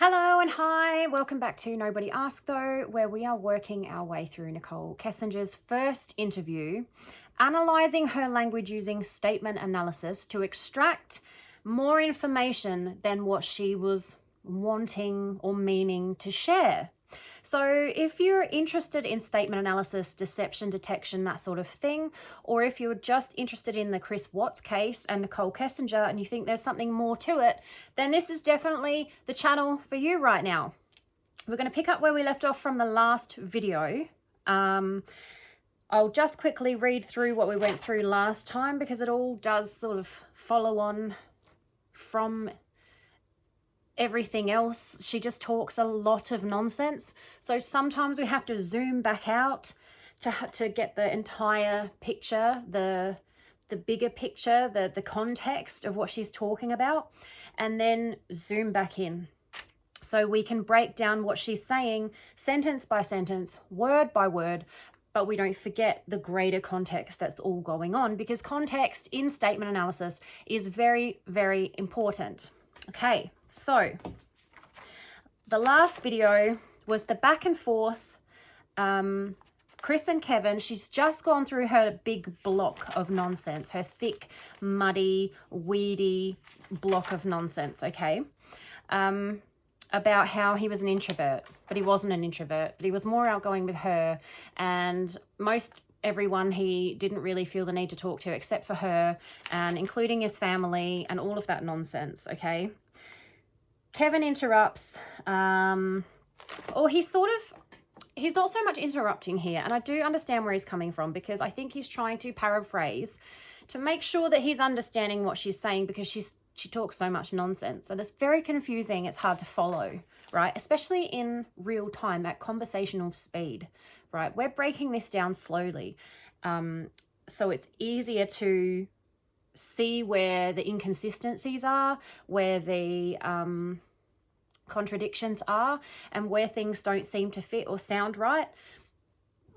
Hello and hi, welcome back to Nobody Asked Though, where we are working our way through Nicole Kessinger's first interview, analysing her language using statement analysis to extract more information than what she was wanting or meaning to share. So if you're interested in statement analysis, deception detection, that sort of thing, or if you're just interested in the Chris Watts case and Nicole Kessinger and you think there's something more to it, then this is definitely the channel for you right now. We're going to pick up where we left off from the last video. I'll just quickly read through what we went through last time because it all does sort of follow on from everything else. She just talks a lot of nonsense, so sometimes we have to zoom back out to get the entire picture, the bigger picture, the context of what she's talking about, and then zoom back in so we can break down what she's saying sentence by sentence, word by word, but we don't forget the greater context that's all going on, because context in statement analysis is very, very important. Okay, so the last video was the back and forth. Chris and Kevin, she's just gone through her big block of nonsense, her thick, muddy, weedy block of nonsense, okay? About how he was an introvert, but he wasn't an introvert, but he was more outgoing with her, and most everyone he didn't really feel the need to talk to except for her, and including his family and all of that nonsense, okay? Kevin interrupts, or he's not so much interrupting here, and I do understand where he's coming from, because I think he's trying to paraphrase to make sure that he's understanding what she's saying, because she talks so much nonsense and it's very confusing. It's hard to follow, right? Especially in real time at conversational speed, right? We're breaking this down slowly, so it's easier to see where the inconsistencies are, where the contradictions are, and where things don't seem to fit or sound right.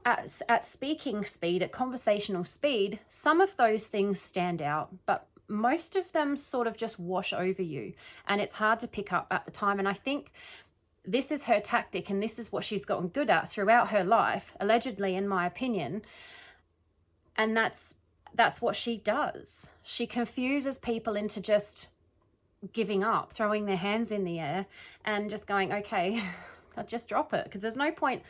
At speaking speed, at conversational speed, some of those things stand out, but most of them sort of just wash over you, and it's hard to pick up at the time. And I think this is her tactic, and this is what she's gotten good at throughout her life, allegedly, in my opinion. And that's what she does. She confuses people into just giving up, throwing their hands in the air and just going, okay, I'll just drop it, because there's no point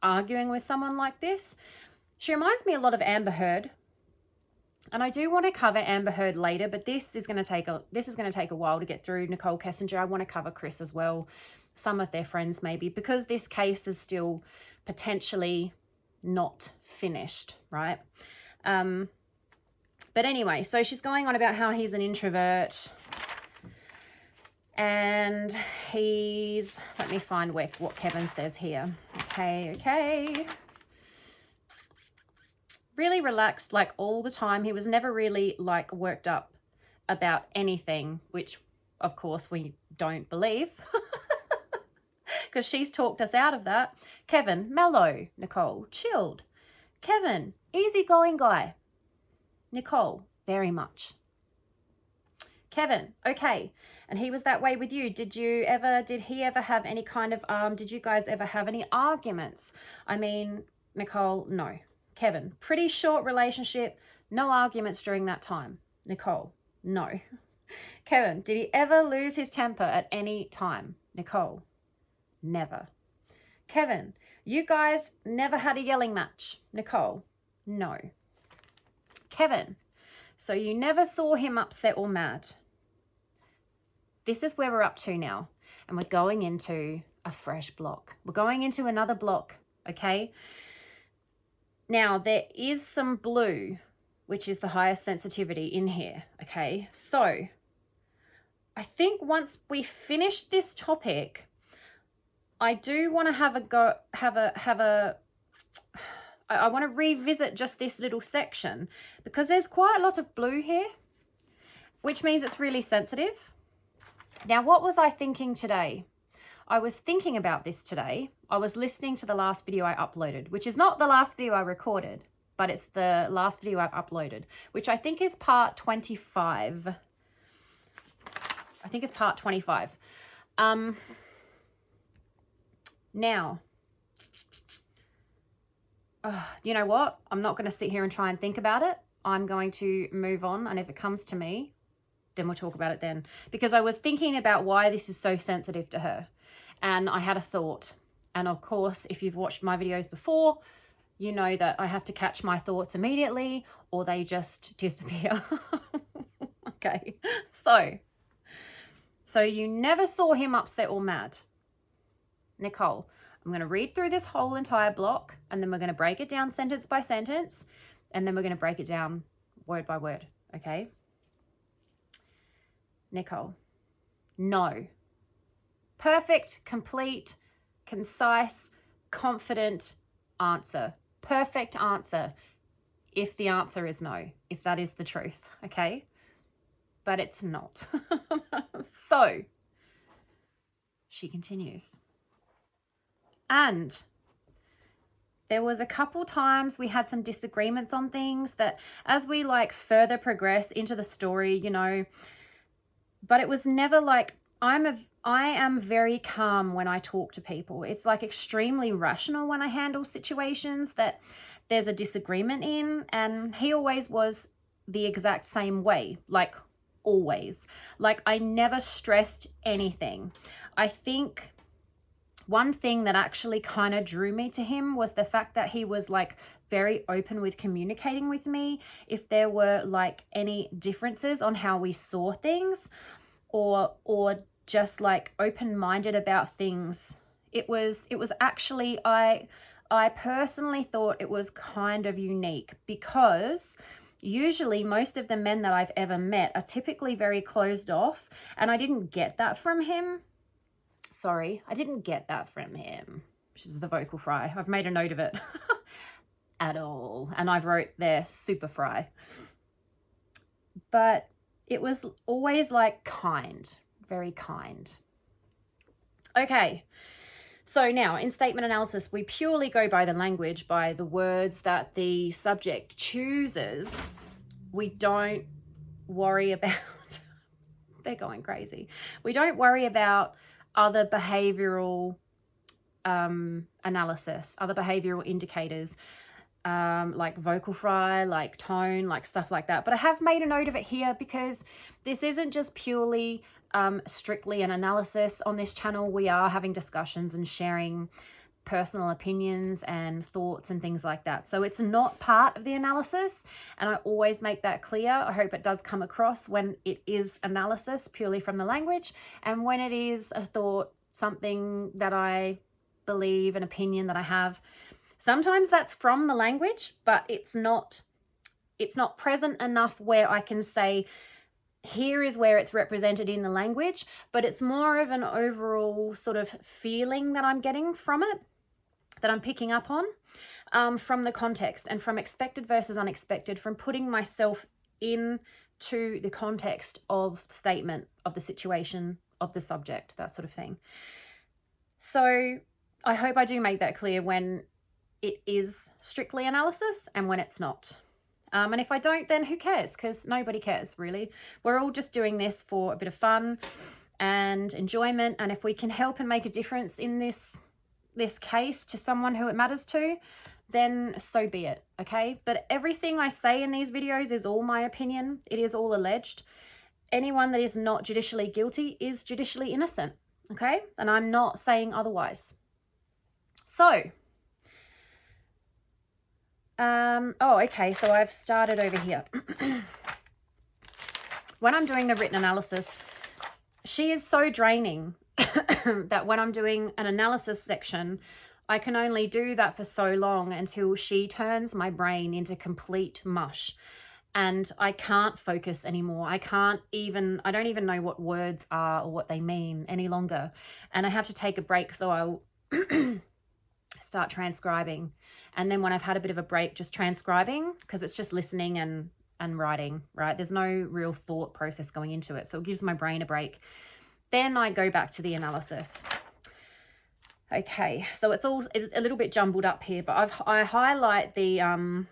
arguing with someone like this. She reminds me a lot of Amber Heard, and I do want to cover Amber Heard later, but this is going to take a while to get through Nicole Kessinger. I want to cover Chris as well, some of their friends maybe, because this case is still potentially not finished, right? But anyway, so she's going on about how he's an introvert, and let me find what Kevin says here. Okay. Really relaxed, like all the time. He was never really like worked up about anything, which of course we don't believe because she's talked us out of that. Kevin, mellow. Nicole, chilled. Kevin, easygoing guy. Nicole, very much. Kevin, okay. And he was that way with you. Did he ever have any kind of, did you guys ever have any arguments? I mean, Nicole, no. Kevin, pretty short relationship, no arguments during that time. Nicole, no. Kevin, did he ever lose his temper at any time? Nicole, never. Kevin, you guys never had a yelling match? Nicole, no. Kevin, so you never saw him upset or mad? This is where we're up to now, and we're going into a fresh block. We're going into another block, okay? Now, there is some blue, which is the highest sensitivity in here, okay? So I think once we finish this topic, I do want to I want to revisit just this little section, because there's quite a lot of blue here, which means it's really sensitive. Now, what was I thinking today? I was thinking about this today. I was listening to the last video I uploaded, which is not the last video I recorded, but it's the last video I've uploaded, which I think is part 25. I think it's part 25. Now, you know what? I'm not going to sit here and try and think about it. I'm going to move on, and if it comes to me, then we'll talk about it then. Because I was thinking about why this is so sensitive to her, and I had a thought. And of course, if you've watched my videos before, you know that I have to catch my thoughts immediately or they just disappear. Okay, so you never saw him upset or mad. Nicole, I'm going to read through this whole entire block, and then we're going to break it down sentence by sentence, and then we're going to break it down word by word, okay? Nicole, no. Perfect, complete, concise, confident answer. Perfect answer if the answer is no, if that is the truth, okay? But it's not. So, she continues. And there was a couple times we had some disagreements on things that as we like further progress into the story, you know, but it was never like, I am very calm when I talk to people. It's like extremely rational when I handle situations that there's a disagreement in, and he always was the exact same way, like always. Like I never stressed anything. I think one thing that actually kind of drew me to him was the fact that he was like very open with communicating with me if there were like any differences on how we saw things, or just like open-minded about things. It was actually, I personally thought it was kind of unique, because usually most of the men that I've ever met are typically very closed off, and I didn't get that from him. Sorry, I didn't get that from him, which is the vocal fry. I've made a note of it. At all. And I've wrote there super fry. But it was always like kind, very kind. Okay, so now in statement analysis, we purely go by the language, by the words that the subject chooses. We don't worry about, they're going crazy. We don't worry about other behavioral analysis, other behavioral indicators, like vocal fry, like tone, like stuff like that. But I have made a note of it here because this isn't just purely strictly an analysis on this channel. We are having discussions and sharing personal opinions and thoughts and things like that. So it's not part of the analysis, and I always make that clear. I hope it does come across when it is analysis purely from the language, and when it is a thought, something that I believe, an opinion that I have. Sometimes that's from the language, but it's not present enough where I can say, here is where it's represented in the language, but it's more of an overall sort of feeling that I'm getting from it, that I'm picking up on from the context, and from expected versus unexpected, from putting myself into the context of the statement, of the situation, of the subject, that sort of thing. So I hope I do make that clear when it is strictly analysis and when it's not. And if I don't, then who cares? Because nobody cares, really. We're all just doing this for a bit of fun and enjoyment. And if we can help and make a difference in this case to someone who it matters to, then so be it, okay? But everything I say in these videos is all my opinion. It is all alleged. Anyone that is not judicially guilty is judicially innocent, okay? And I'm not saying otherwise. So, okay, so I've started over here. When I'm doing the written analysis, she is so draining that when I'm doing an analysis section, I can only do that for so long until she turns my brain into complete mush, and I can't focus anymore. I don't even know what words are or what they mean any longer. And I have to take a break, so I'll start transcribing. And then when I've had a bit of a break, just transcribing, because it's just listening and writing, right? There's no real thought process going into it. So it gives my brain a break. Then I go back to the analysis. Okay, so it's a little bit jumbled up here, but I highlight the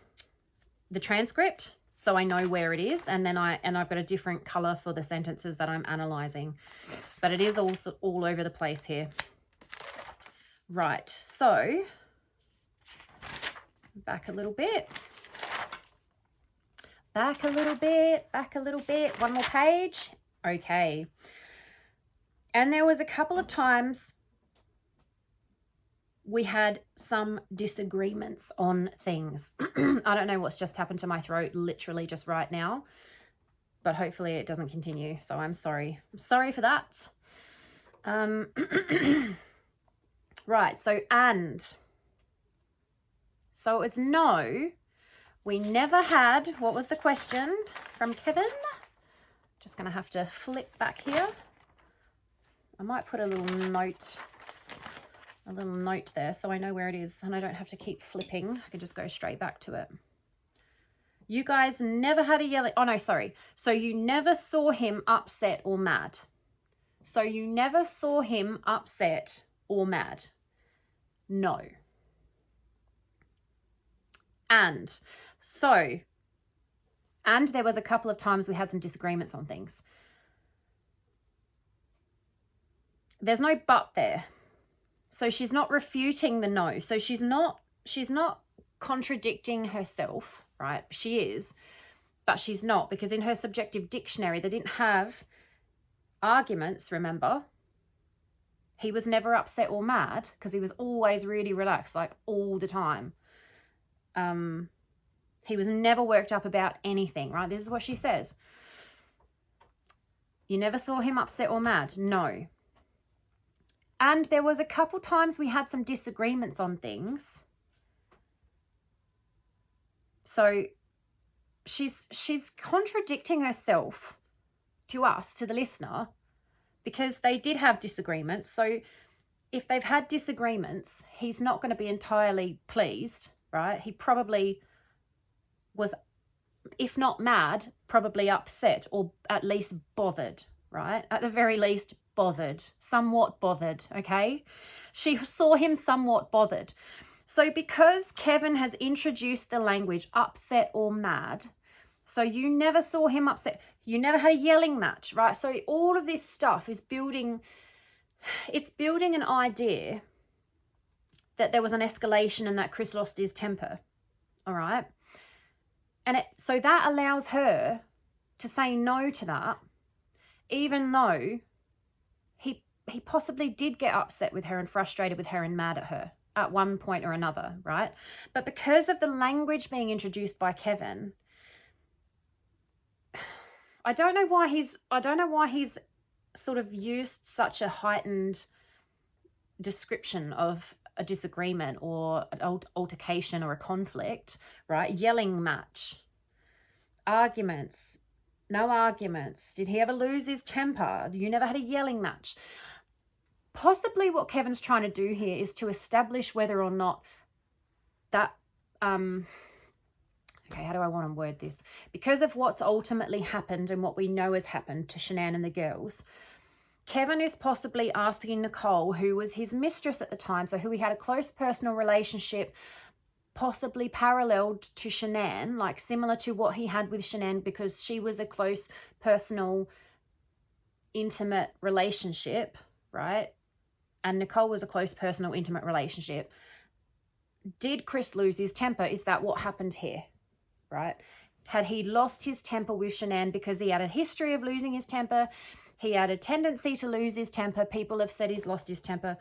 transcript so I know where it is, and then I've got a different color for the sentences that I'm analyzing, but it is also all over the place here. Right, so back a little bit, back a little bit, back a little bit, one more page. Okay, and there was a couple of times we had some disagreements on things. I don't know what's just happened to my throat literally just right now, but hopefully it doesn't continue. So I'm sorry. I'm sorry for that. Right, so and. So it's no. We never had, what was the question from Kevin? Just going to have to flip back here. I might put a little note there so I know where it is and I don't have to keep flipping. I can just go straight back to it. You guys never had a yelling. Oh, no, sorry. So you never saw him upset or mad. So you never saw him upset or mad. No. And so, and there was a couple of times we had some disagreements on things. There's no but there. So she's not refuting the no. So she's not contradicting herself, right? She is, but she's not, because in her subjective dictionary, they didn't have arguments, remember? He was never upset or mad because he was always really relaxed, like all the time. He was never worked up about anything, right? This is what she says. You never saw him upset or mad? No. And there was a couple times we had some disagreements on things. So she's contradicting herself to us, to the listener, because they did have disagreements. So if they've had disagreements, he's not going to be entirely pleased, right? He probably was, if not mad, probably upset or at least bothered, right? At the very least, bothered, somewhat bothered, okay? She saw him somewhat bothered. So because Kevin has introduced the language upset or mad, so you never saw him upset, you never had a yelling match, right? So all of this stuff is building, it's building an idea that there was an escalation and that Chris lost his temper, all right? And so that allows her to say no to that, even though he possibly did get upset with her and frustrated with her and mad at her at one point or another, right? But because of the language being introduced by Kevin, I don't know why he's sort of used such a heightened description of a disagreement or an altercation or a conflict, right? Yelling match, arguments, no arguments. Did he ever lose his temper? You never had a yelling match. Possibly what Kevin's trying to do here is to establish whether or not that, okay, how do I want to word this? Because of what's ultimately happened and what we know has happened to Shanann and the girls, Kevin is possibly asking Nicole, who was his mistress at the time, so who he had a close personal relationship, possibly paralleled to Shanann, like similar to what he had with Shanann, because she was a close personal, intimate relationship, right? And Nicole was a close personal, intimate relationship. Did Chris lose his temper? Is that what happened here, right? Had he lost his temper with Shanann because he had a history of losing his temper? He had a tendency to lose his temper. People have said he's lost his temper.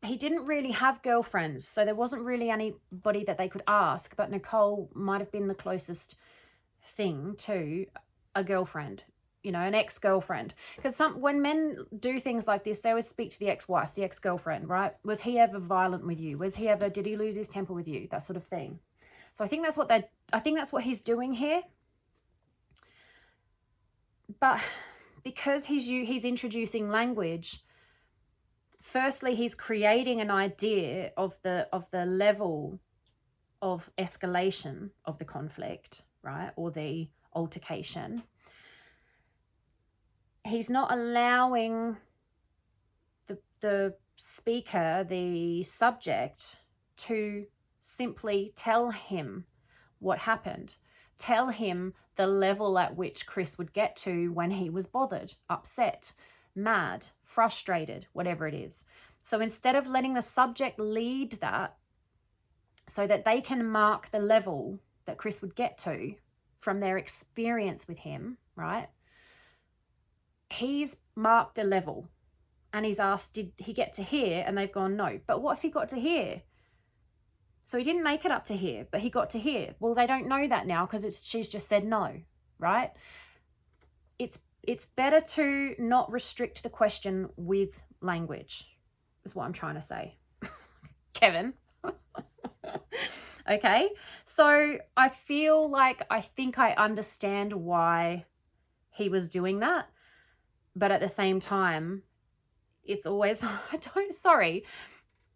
He didn't really have girlfriends, so there wasn't really anybody that they could ask, but Nicole might have been the closest thing to a girlfriend, you know, an ex-girlfriend. Because when men do things like this, they always speak to the ex-wife, the ex-girlfriend, right? Was he ever violent with you? Did he lose his temper with you? That sort of thing. So I think that's what he's doing here. But because he's introducing language, firstly, he's creating an idea of the level of escalation of the conflict, right? Or the altercation. He's not allowing the speaker, the subject, to simply tell him what happened. tell him the level at which Chris would get to when he was bothered, upset, mad, frustrated, whatever it is. So instead of letting the subject lead that so that they can mark the level that Chris would get to from their experience with him, right? He's marked a level and he's asked, did he get to here? And they've gone, no. But what if he got to here? So he didn't make it up to here, but he got to here. Well, they don't know that now because she's just said no, right? It's better to not restrict the question with language, is what I'm trying to say. Kevin. Okay, so I feel like I think I understand why he was doing that, but at the same time, it's always,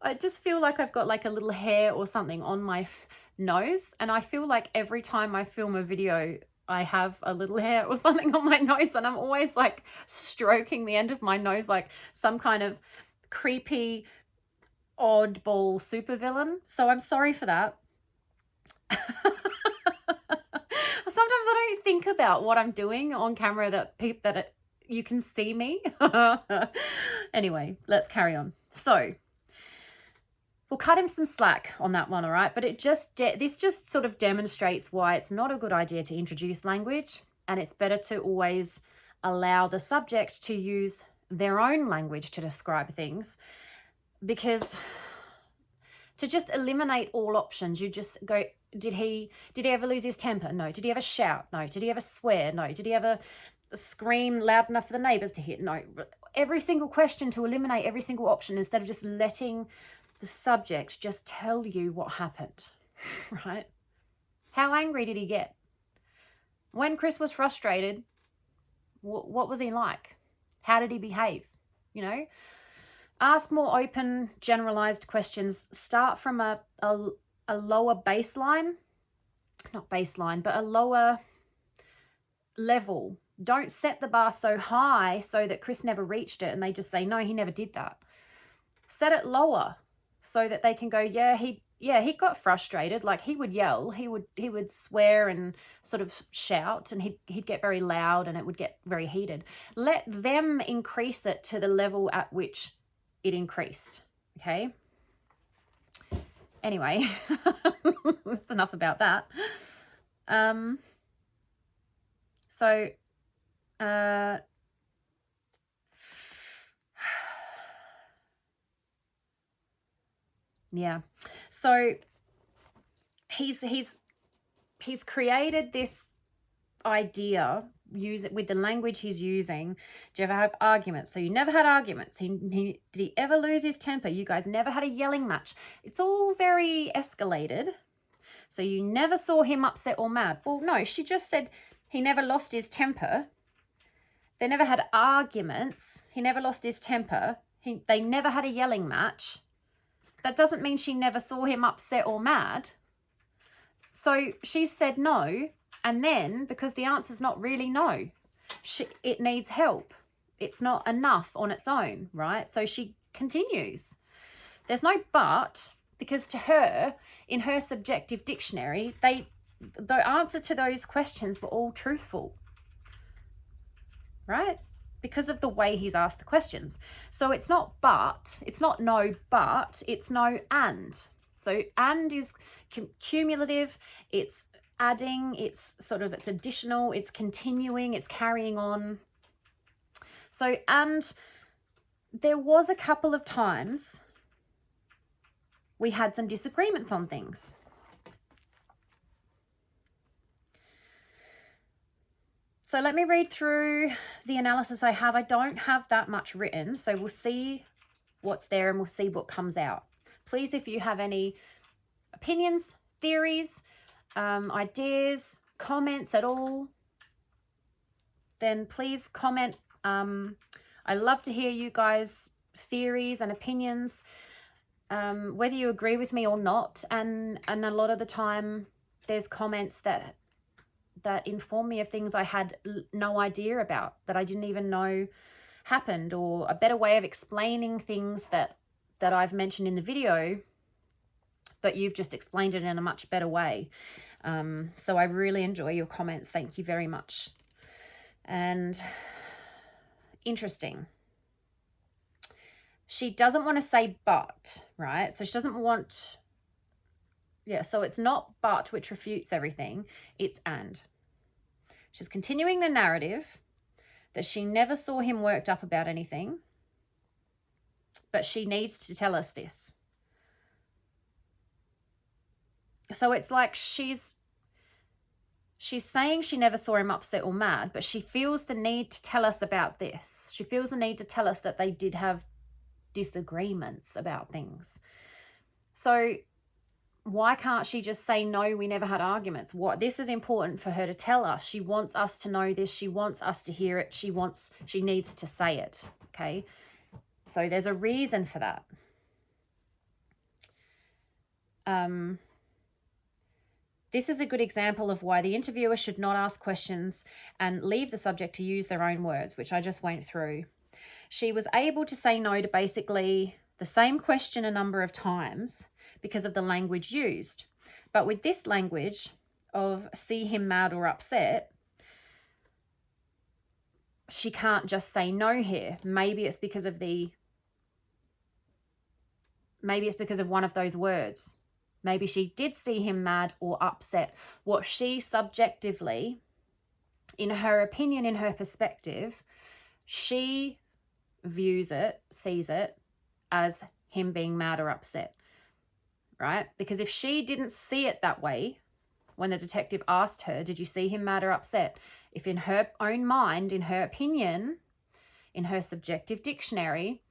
I just feel like I've got like a little hair or something on my nose, and I feel like every time I film a video, I have a little hair or something on my nose, and I'm always like stroking the end of my nose like some kind of creepy oddball supervillain. So I'm sorry for that. Sometimes I don't think about what I'm doing on camera that you can see me. Anyway, let's carry on. So we'll cut him some slack on that one, all right? But this just sort of demonstrates why it's not a good idea to introduce language, and it's better to always allow the subject to use their own language to describe things, because to just eliminate all options, you just go, did he ever lose his temper? No. Did he ever shout? No. Did he ever swear? No. Did he ever scream loud enough for the neighbors to hear? No. Every single question to eliminate every single option instead of just letting the subject just tell you what happened, right? How angry did he get? When Chris was frustrated, what was he like? How did he behave? You know, ask more open, generalized questions. Start from a lower baseline, not baseline, but a lower level. Don't set the bar so high so that Chris never reached it and they just say, no, he never did that. Set it lower so that they can go, yeah, he got frustrated. Like he would yell, he would swear and sort of shout, and he'd get very loud and it would get very heated. Let them increase it to the level at which it increased. Okay. Anyway, that's enough about that. Yeah. So he's created this idea, use it with the language he's using. Do you ever have arguments? So you never had arguments. Did he ever lose his temper? You guys never had a yelling match. It's all very escalated. So you never saw him upset or mad. Well, no, she just said he never lost his temper. They never had arguments. He never lost his temper. They never had a yelling match. That doesn't mean she never saw him upset or mad. So she said no. And then, because the answer's not really no, it needs help. It's not enough on its own, right? So she continues. There's no but, because to her, in her subjective dictionary, the answer to those questions were all truthful, right? Because of the way he's asked the questions. So it's not but, it's not no but, it's no and. So and is cumulative, it's adding, it's additional, it's continuing, it's carrying on. So, and there was a couple of times we had some disagreements on things. So let me read through the analysis I have. I don't have that much written, so we'll see what's there and we'll see what comes out. Please, if you have any opinions, theories, ideas, comments at all, then please comment. I love to hear you guys' theories and opinions, whether you agree with me or not. And a lot of the time there's comments that inform me of things I had no idea about, that I didn't even know happened, or a better way of explaining things that I've mentioned in the video, but you've just explained it in a much better way. So I really enjoy your comments. Thank you very much. And interesting. She doesn't want to say but, right? So she doesn't want, yeah, so it's not but, which refutes everything. It's and. She's continuing the narrative that she never saw him worked up about anything, but she needs to tell us this. So it's like she's saying she never saw him upset or mad, but she feels the need to tell us about this. She feels the need to tell us that they did have disagreements about things. So why can't she just say, no, we never had arguments? This is important for her to tell us. She wants us to know this. She wants us to hear it. She needs to say it. Okay. So there's a reason for that. This is a good example of why the interviewer should not ask questions and leave the subject to use their own words, which I just went through. She was able to say no to basically the same question a number of times because of the language used. But with this language of see him mad or upset, she can't just say no here. Maybe it's because of one of those words. Maybe she did see him mad or upset. What she subjectively, in her opinion, in her perspective, she sees it as him being mad or upset, right? Because if she didn't see it that way, when the detective asked her, did you see him mad or upset? If in her own mind, in her opinion, in her subjective dictionary,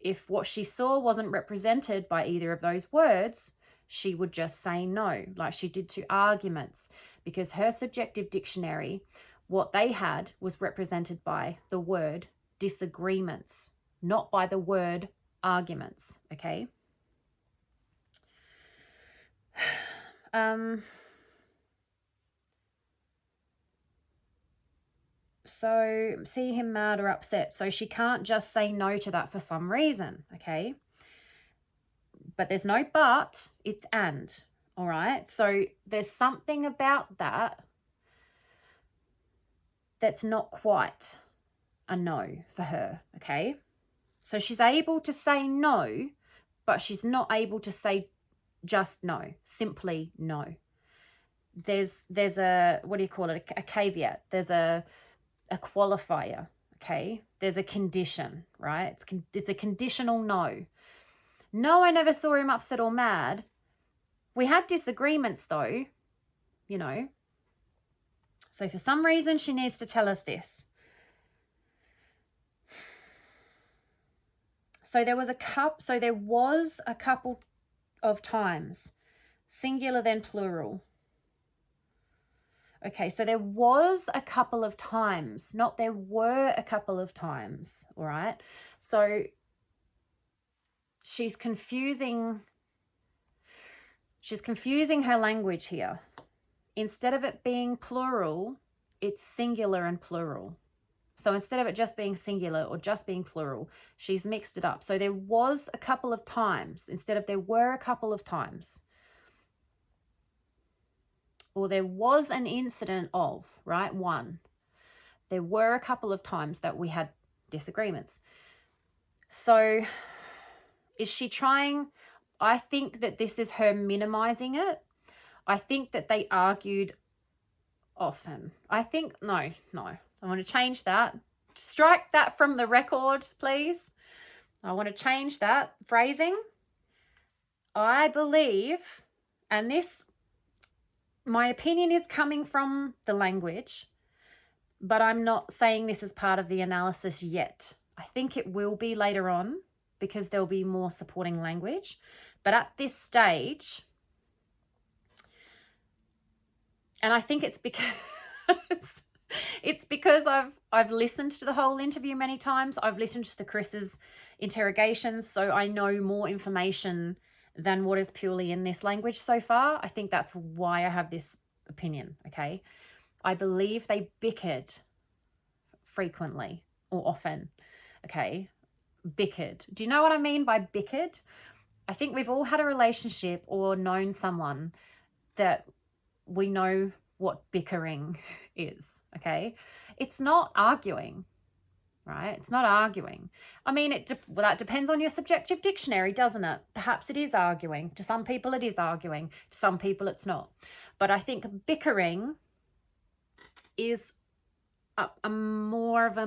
if what she saw wasn't represented by either of those words, she would just say no, like she did to arguments, because her subjective dictionary, what they had was represented by the word disagreements, not by the word arguments, okay? So see him mad or upset. So she can't just say no to that for some reason, okay? But there's no but, it's and, all right? So there's something about that that's not quite a no for her, okay? So she's able to say no, but she's not able to say just no, simply no. There's a, what do you call it, a caveat. There's a qualifier, okay? There's a condition, right? It's a conditional no. No, I never saw him upset or mad. We had disagreements though, you know. So for some reason, she needs to tell us this. So there was a couple of times, singular then plural. Okay, so there was a couple of times, not there were a couple of times, all right? So she's confusing her language here. Instead of it being plural, it's singular and plural. So instead of it just being singular or just being plural, she's mixed it up. So there was a couple of times instead of there were a couple of times. Or there was an incident of, right? One. There were a couple of times that we had disagreements. So is she trying? I think that this is her minimizing it. I think that they argued often. No. I want to change that. Strike that from the record, please. I want to change that phrasing. I believe, and this, my opinion is coming from the language, but I'm not saying this as part of the analysis yet. I think it will be later on because there'll be more supporting language. But at this stage, and I think it's because I've listened to the whole interview many times. I've listened to Chris's interrogations, so I know more information than what is purely in this language so far. I think that's why I have this opinion, okay? I believe they bickered frequently or often, okay? Bickered. Do you know what I mean by bickered? I think we've all had a relationship or known someone that we know what bickering is, okay? It's not arguing, right? It's not arguing. I mean, well, that depends on your subjective dictionary, doesn't it? Perhaps it is arguing. To some people, it is arguing. To some people, it's not. But I think bickering is a more of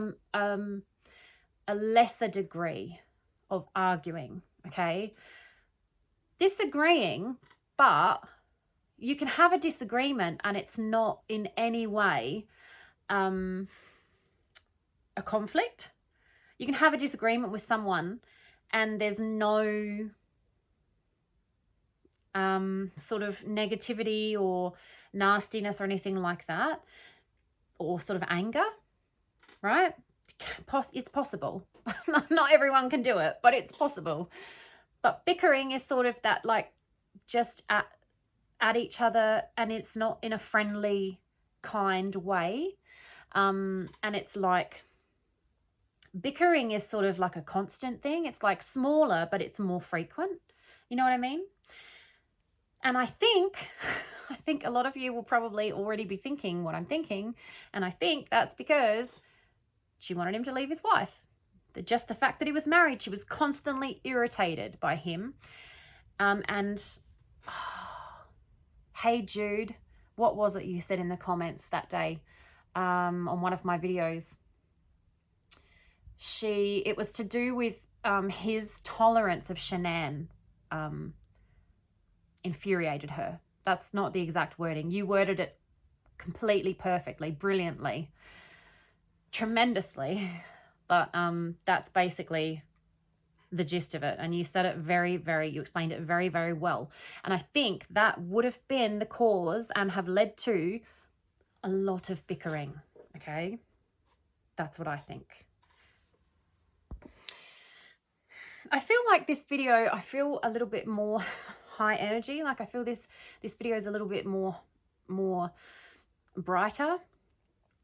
a lesser degree of arguing, okay? Disagreeing, but you can have a disagreement and it's not in any way a conflict. You can have a disagreement with someone and there's no sort of negativity or nastiness or anything like that, or sort of anger, right? It's possible. Not everyone can do it, but it's possible. But bickering is sort of that, like, just at each other, and it's not in a friendly, kind way. And it's like, bickering is sort of like a constant thing. It's like smaller, but it's more frequent. You know what I mean? And I think a lot of you will probably already be thinking what I'm thinking. And I think that's because she wanted him to leave his wife. Just the fact that he was married, she was constantly irritated by him. Hey, Jude, what was it you said in the comments that day on one of my videos? It was to do with his tolerance of Shanann infuriated her. That's not the exact wording. You worded it completely perfectly, brilliantly, tremendously. But that's basically the gist of it. And you said it you explained it very, very well. And I think that would have been the cause and have led to a lot of bickering, okay? That's what I think. I feel like this video, I feel a little bit more high energy. Like I feel this video is a little bit more brighter.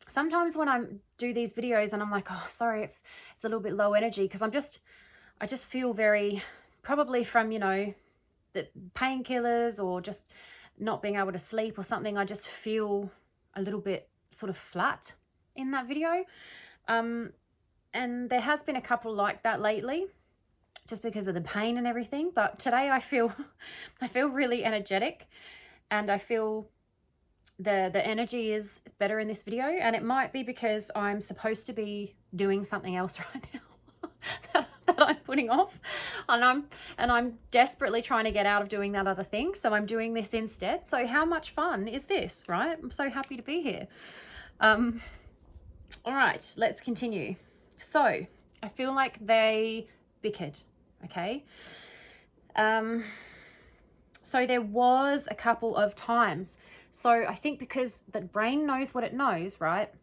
Sometimes when I do these videos and I'm like, oh, sorry, it's a little bit low energy, because I just feel very, probably from, you know, the painkillers or just not being able to sleep or something, I just feel a little bit sort of flat in that video. And there has been a couple like that lately, just because of the pain and everything. But today I feel really energetic, and I feel the energy is better in this video. And it might be because I'm supposed to be doing something else right now that I'm putting off, and I'm desperately trying to get out of doing that other thing, so I'm doing this instead. So how much fun is this, right? I'm so happy to be here. All right, let's continue. So I feel like they bickered, okay? So there was a couple of times. So I think because the brain knows what it knows, right?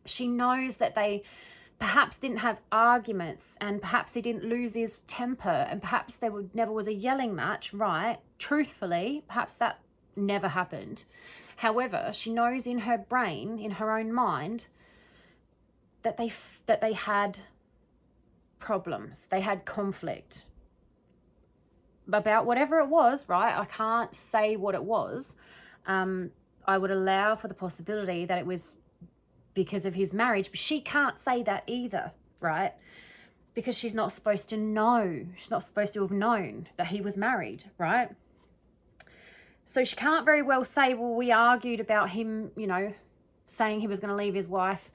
She knows that they perhaps didn't have arguments, and perhaps he didn't lose his temper, and perhaps there never was a yelling match, right? Truthfully, perhaps that never happened. However, she knows in her brain, in her own mind, that they had problems, they had conflict about whatever it was, right? I can't say what it was. I would allow for the possibility that it was because of his marriage, but she can't say that either, right? Because she's not supposed to know. She's not supposed to have known that he was married, right? So she can't very well say, well, we argued about him, you know, saying he was going to leave his wife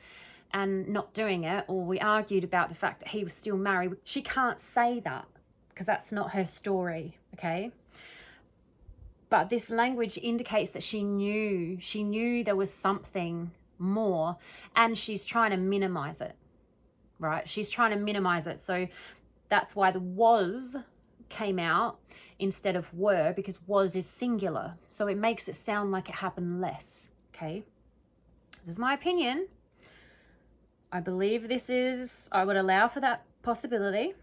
and not doing it, or we argued about the fact that he was still married. She can't say that because that's not her story, okay? But this language indicates that she knew there was something more, and she's trying to minimize it, right? She's trying to minimize it. So that's why the was came out instead of were, because was is singular. So it makes it sound like it happened less, okay? This is my opinion. I believe I would allow for that possibility,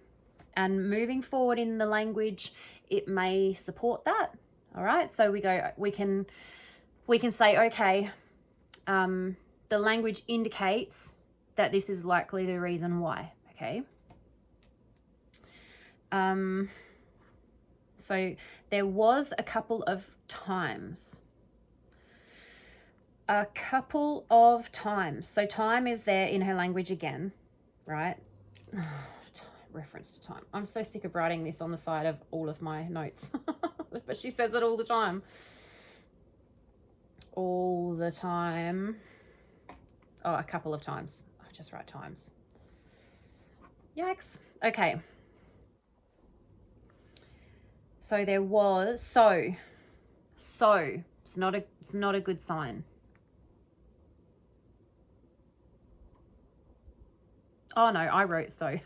and moving forward in the language, it may support that. All right, so we can say, okay, the language indicates that this is likely the reason why, okay? So there was a couple of times, A couple of times. So time is there in her language again, right? Reference to time. I'm so sick of writing this on the side of all of my notes. But she says it all the time. All the time. Oh, a couple of times. I just write times. Yikes. Okay. So there was so. It's not a good sign. Oh no, I wrote so.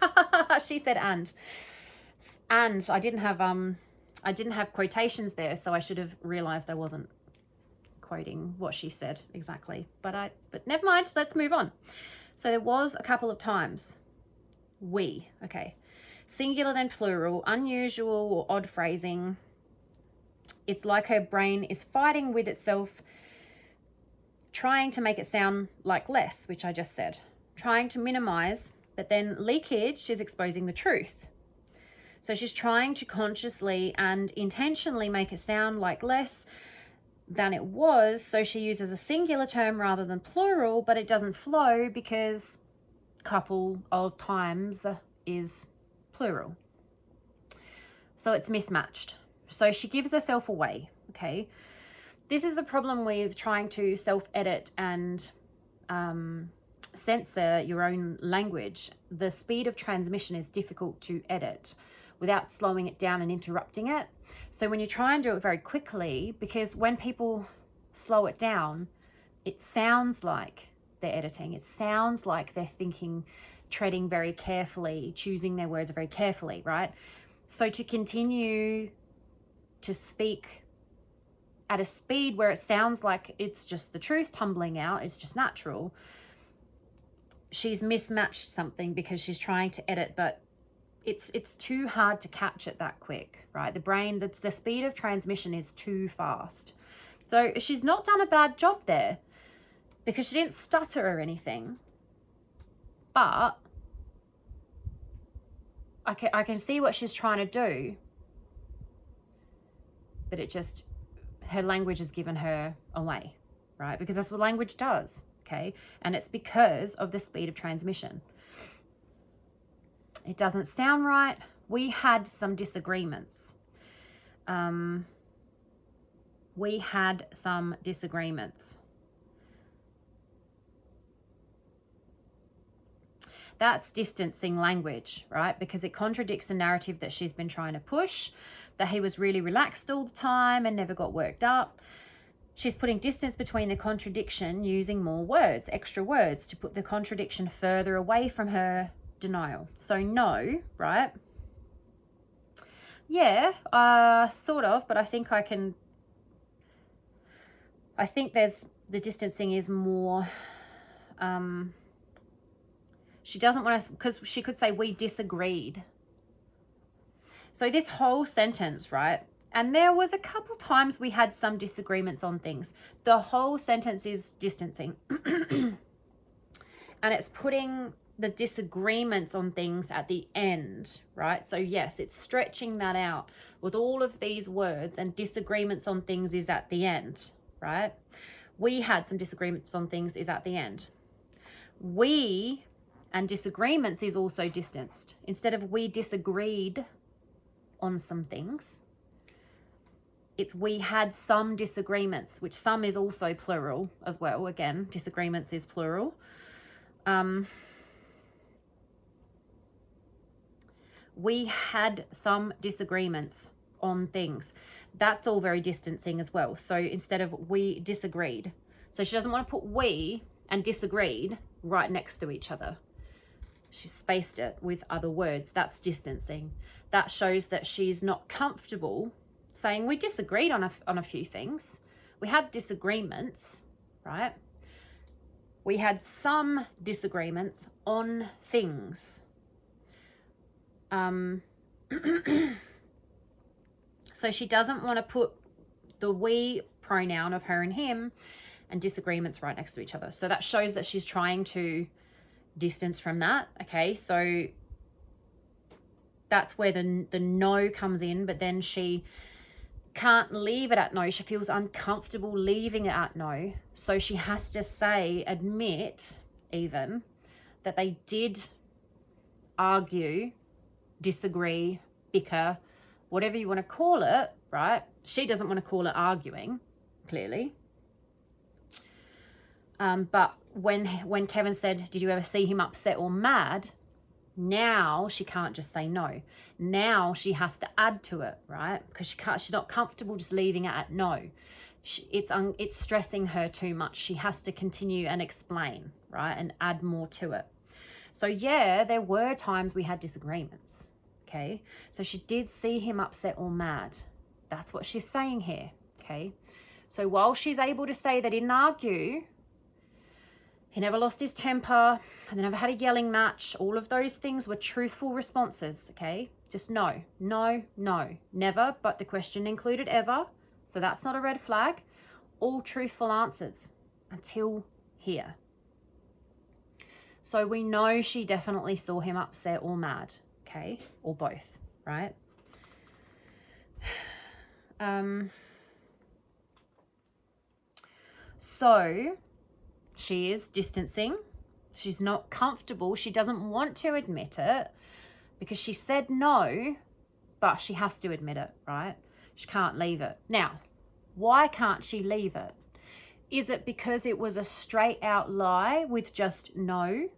She said and I didn't have quotations there, so I should have realized I wasn't quoting what she said exactly. But never mind, let's move on. So there was a couple of times. We, okay. Singular then plural, unusual or odd phrasing. It's like her brain is fighting with itself, trying to make it sound like less, which I just said. Trying to minimize, but then leakage is exposing the truth. So she's trying to consciously and intentionally make it sound like less than it was. So she uses a singular term rather than plural, but it doesn't flow because couple of times is plural. So it's mismatched. So she gives herself away, okay? This is the problem with trying to self-edit and censor your own language. The speed of transmission is difficult to edit without slowing it down and interrupting it. So when you try and do it very quickly, because when people slow it down, it sounds like they're editing. It sounds like they're thinking, treading very carefully, choosing their words very carefully, right? So to continue to speak at a speed where it sounds like it's just the truth tumbling out, it's just natural, she's mismatched something because she's trying to edit, but it's too hard to catch it that quick, right? The brain, the speed of transmission is too fast. So she's not done a bad job there because she didn't stutter or anything, but I can see what she's trying to do, but it just, her language has given her away, right? Because that's what language does, okay? And it's because of the speed of transmission. It doesn't sound right. We had some disagreements. That's distancing language, right? Because it contradicts the narrative that she's been trying to push, that he was really relaxed all the time and never got worked up. She's putting distance between the contradiction using more words, extra words, to put the contradiction further away from her denial. So no, right? Yeah, sort of, but I think there's, the distancing is more, she doesn't want us, because she could say we disagreed. So this whole sentence, right? And there was a couple times we had some disagreements on things. The whole sentence is distancing. And it's putting the disagreements on things at the end, right? So yes, it's stretching that out with all of these words, and disagreements on things is at the end, right? We had some disagreements on things is at the end. We and disagreements is also distanced. Instead of we disagreed on some things, it's we had some disagreements, which some is also plural as well. Again, disagreements is plural. We had some disagreements on things. That's all very distancing as well. So instead of we disagreed. So she doesn't want to put we and disagreed right next to each other. She spaced it with other words. That's distancing. That shows that she's not comfortable saying we disagreed on a few things. We had disagreements, right? We had some disagreements on things. So she doesn't want to put the we pronoun of her and him and disagreements right next to each other. So that shows that she's trying to distance from that. Okay, so that's where the no comes in, but then she can't leave it at no. She feels uncomfortable leaving it at no. So she has to admit even, that they did argue, disagree, bicker, whatever you want to call it, right? She doesn't want to call it arguing, clearly. But when Kevin said, did you ever see him upset or mad? Now she can't just say no. Now she has to add to it, right? Because she's not comfortable just leaving it at no. It's stressing her too much. She has to continue and explain, right? And add more to it. So yeah, there were times we had disagreements, okay? So she did see him upset or mad. That's what she's saying here, okay? So while she's able to say they didn't argue, he never lost his temper, and they never had a yelling match, all of those things were truthful responses, okay? Just no, no, no, never, but the question included ever, so that's not a red flag. All truthful answers until here. So we know she definitely saw him upset or mad, okay? Or both, right? So she is distancing. She's not comfortable. She doesn't want to admit it because she said no, but she has to admit it, right? She can't leave it. Now, why can't she leave it? Is it because it was a straight out lie with just no?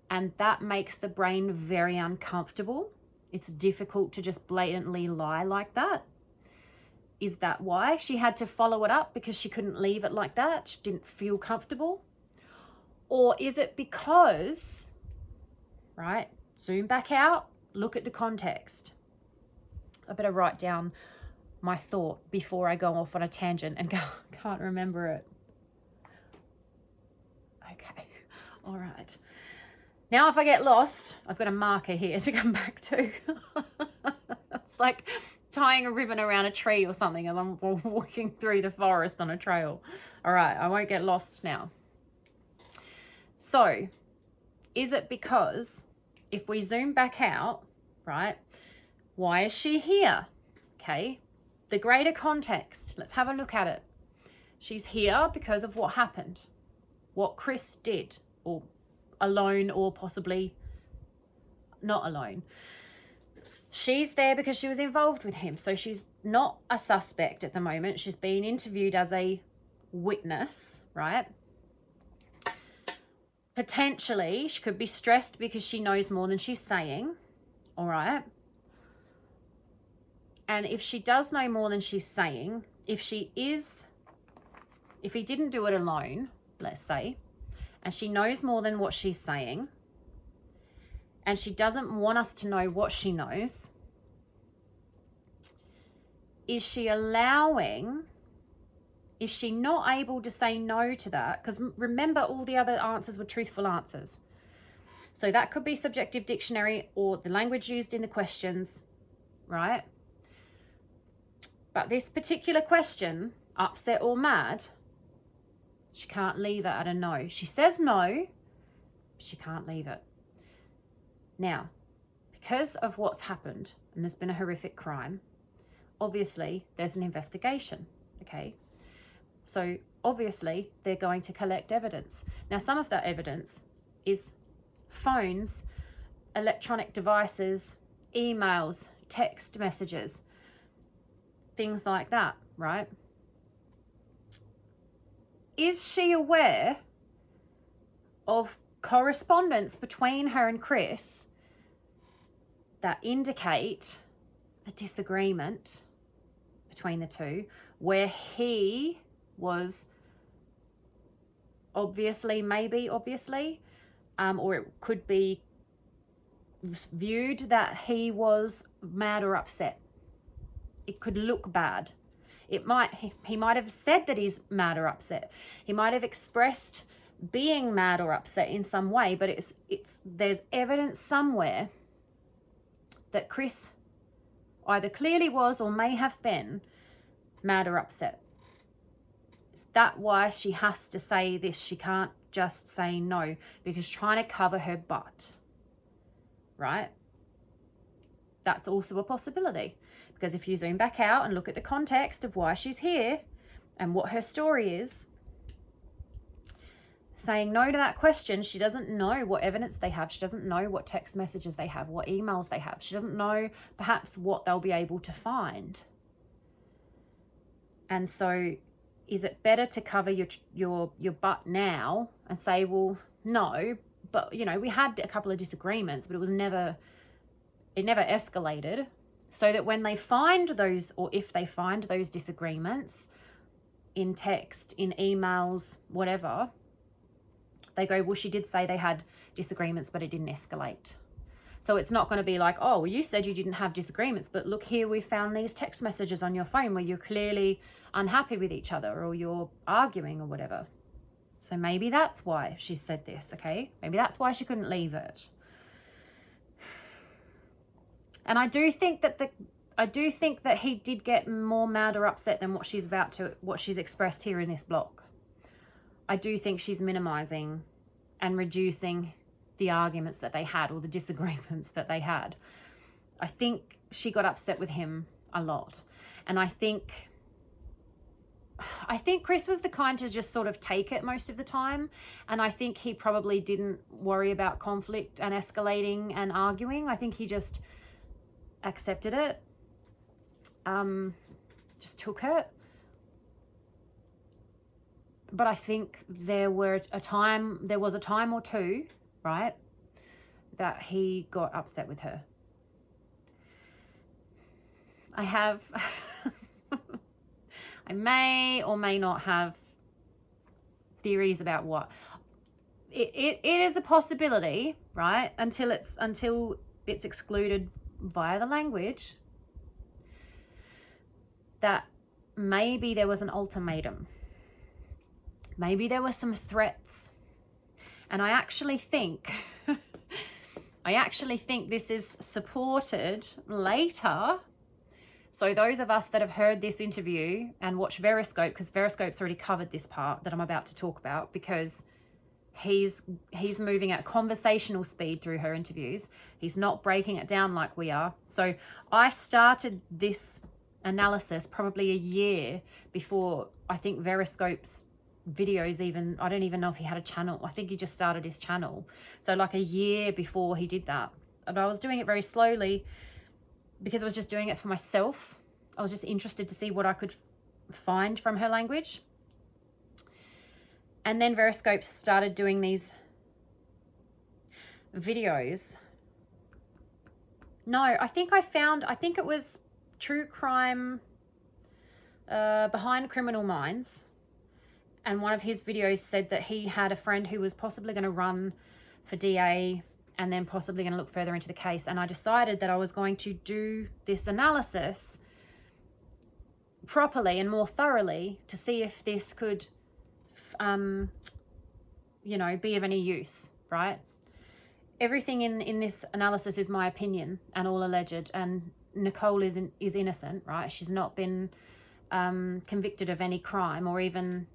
And that makes the brain very uncomfortable. It's difficult to just blatantly lie like that. Is that why she had to follow it up, because she couldn't leave it like that? She didn't feel comfortable? Or is it because, right, zoom back out, look at the context. I better write down my thought before I go off on a tangent and go, can't remember it. Okay, all right. Now if I get lost, I've got a marker here to come back to. It's like tying a ribbon around a tree or something as I'm walking through the forest on a trail. All right, I won't get lost now. So, is it because if we zoom back out, right, why is she here? Okay, the greater context, let's have a look at it. She's here because of what happened, what Chris did, or alone or possibly not alone. She's there because she was involved with him. So she's not a suspect at the moment. She's being interviewed as a witness, right? Potentially, she could be stressed because she knows more than she's saying, all right? And if she does know more than she's saying, if he didn't do it alone, let's say, and she knows more than what she's saying, and she doesn't want us to know what she knows, is she not able to say no to that? Because remember, all the other answers were truthful answers. So that could be subjective dictionary or the language used in the questions, right? But this particular question, upset or mad, she can't leave it at a no. She says no, but she can't leave it. Now, because of what's happened, and there's been a horrific crime, obviously there's an investigation, okay? So obviously they're going to collect evidence. Now, some of that evidence is phones, electronic devices, emails, text messages, things like that, right? Is she aware of correspondence between her and Chris that indicate a disagreement between the two, where he was obviously, or it could be viewed that he was mad or upset. It could look bad. He might have said that he's mad or upset. He might have expressed being mad or upset in some way, but there's evidence somewhere that Chris either clearly was or may have been mad or upset. Is that why she has to say this? She can't just say no, because trying to cover her butt, right? That's also a possibility, because if you zoom back out and look at the context of why she's here and what her story is, saying no to that question, she doesn't know what evidence they have. She doesn't know what text messages they have, what emails they have. She doesn't know perhaps what they'll be able to find. And so is it better to cover your butt now and say, well, no, but you know, we had a couple of disagreements, but it never escalated, so that when they find those, or if they find those disagreements in text, in emails, whatever, they go, well, she did say they had disagreements, but it didn't escalate. So it's not going to be like, oh, well, you said you didn't have disagreements, but look here, we found these text messages on your phone where you're clearly unhappy with each other, or you're arguing or whatever. So maybe that's why she said this, okay? Maybe that's why she couldn't leave it. And I do think that he did get more mad or upset than what she's expressed here in this block. I do think she's minimizing and reducing the arguments that they had, or the disagreements that they had. I think she got upset with him a lot. And I think Chris was the kind to just sort of take it most of the time. And I think he probably didn't worry about conflict and escalating and arguing. I think he just accepted it, just took it. But I think there was a time or two, right, that he got upset with her. I may or may not have theories about what. It is a possibility, right, until it's excluded via the language, that maybe there was an ultimatum. Maybe there were some threats. And I actually think this is supported later. So those of us that have heard this interview and watched Veriscope, because Veriscope's already covered this part that I'm about to talk about, because he's moving at conversational speed through her interviews. He's not breaking it down like we are. So I started this analysis probably a year before, I think, Veriscope's videos even. I don't even know if he had a channel. I think he just started his channel. So like a year before he did that. And I was doing it very slowly because I was just doing it for myself. I was just interested to see what I could find from her language. And then Veriscope started doing these videos. No, I think it was True Crime Behind Criminal Minds. And one of his videos said that he had a friend who was possibly going to run for DA and then possibly going to look further into the case. And I decided that I was going to do this analysis properly and more thoroughly to see if this could be of any use, right? Everything in this analysis is my opinion and all alleged, and Nicole is innocent, right? She's not been convicted of any crime or even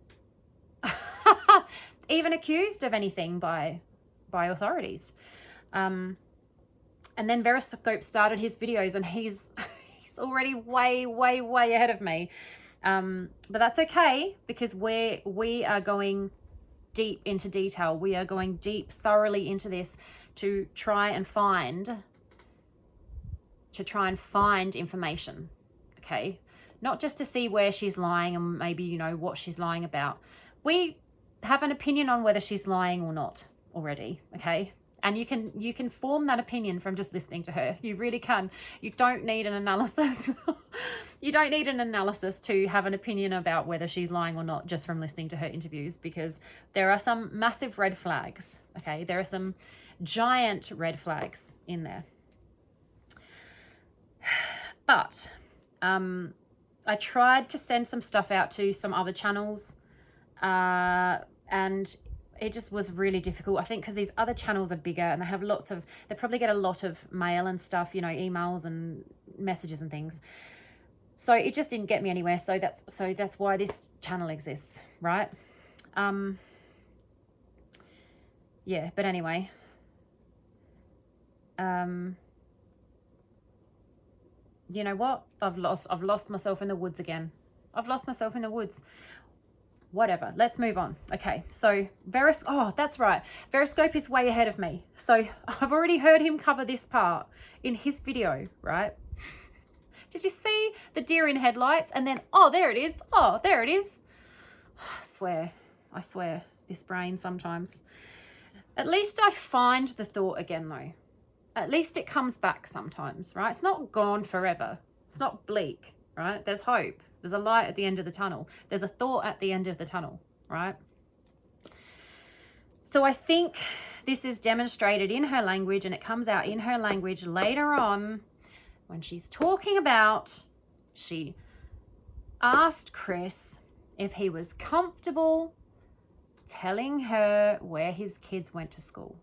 accused of anything by authorities. And then Veriscope started his videos, and he's already way ahead of me. But that's okay, because we are going deep into detail. We are going deep thoroughly into this to try and find information, okay? Not just to see where she's lying and maybe, what she's lying about. We have an opinion on whether she's lying or not already, okay? And you can form that opinion from just listening to her. You really can. You don't need an analysis. You don't need an analysis to have an opinion about whether she's lying or not just from listening to her interviews, because there are some massive red flags, okay? There are some giant red flags in there. But I tried to send some stuff out to some other channels, and it just was really difficult. I think because these other channels are bigger and they probably get a lot of mail and stuff, emails and messages and things. So it just didn't get me anywhere. So that's why this channel exists, right? Yeah, but anyway. you know what? I've lost myself in the woods again. I've lost myself in the woods. Whatever. Let's move on. Okay. So oh, that's right. Veriscope is way ahead of me. So I've already heard him cover this part in his video, right? Did you see the deer in headlights? And then, oh, there it is. Oh, there it is. I swear, this brain sometimes. At least I find the thought again, though. At least it comes back sometimes, right? It's not gone forever. It's not bleak, right? There's hope. There's a light at the end of the tunnel. There's a thought at the end of the tunnel, right? So I think this is demonstrated in her language, and it comes out in her language later on when she's talking about, she asked Chris if he was comfortable telling her where his kids went to school.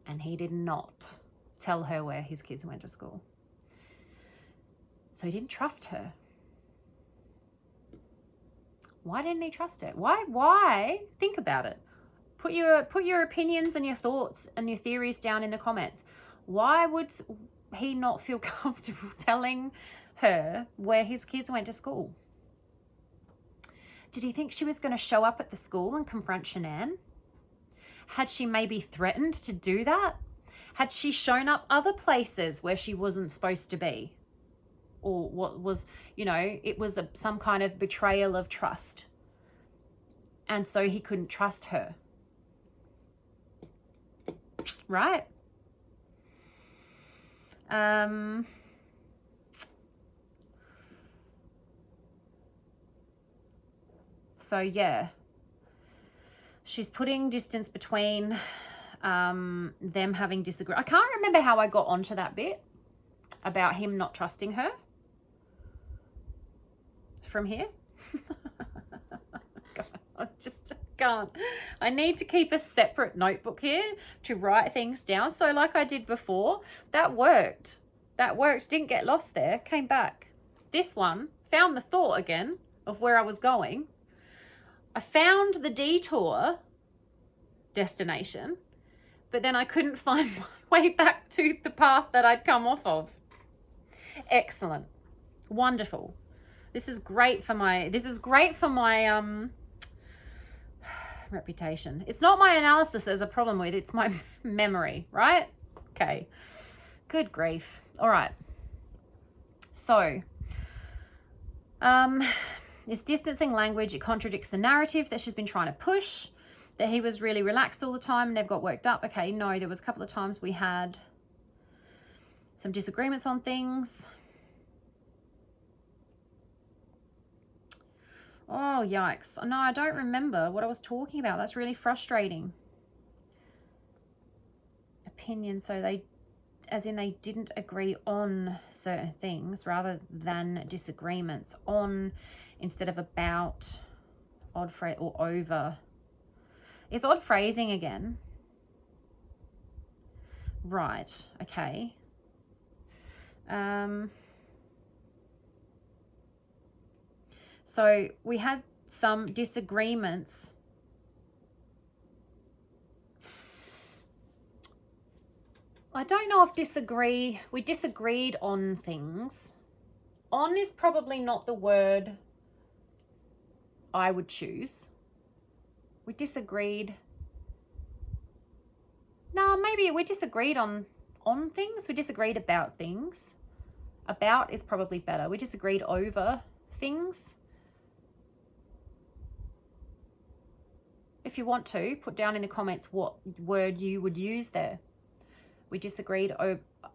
And he did not tell her where his kids went to school. So he didn't trust her. Why didn't he trust her? Why? Think about it. Put your opinions and your thoughts and your theories down in the comments. Why would he not feel comfortable telling her where his kids went to school? Did he think she was going to show up at the school and confront Shanann? Had she maybe threatened to do that? Had she shown up other places where she wasn't supposed to be? Or what was, it was some kind of betrayal of trust. And so he couldn't trust her. Right? So yeah, she's putting distance between them having disagreed. I can't remember how I got onto that bit about him not trusting her from here. God, I just can't. I need to keep a separate notebook here to write things down. So like I did before, that worked. Didn't get lost there. Came back. This one, found the thought again of where I was going. I found the detour destination, but then I couldn't find my way back to the path that I'd come off of. Excellent. Wonderful. This is great for my reputation. It's not my analysis there's a problem with, it's my memory, right? Okay. Good grief. All right. So, this distancing language, it contradicts the narrative that she's been trying to push, that he was really relaxed all the time and they've got worked up. Okay, no, there was a couple of times we had some disagreements on things. Oh, yikes. No, I don't remember what I was talking about. That's really frustrating. Opinion, so they, as in they didn't agree on certain things rather than disagreements. On instead of about, odd phrase, or over. It's odd phrasing again. Right, okay. So we had some disagreements. I don't know if we disagreed on things. On is probably not the word I would choose. We disagreed. No, maybe we disagreed on things. We disagreed about things. About is probably better. We disagreed over things. If you want to, put down in the comments what word you would use there. We disagreed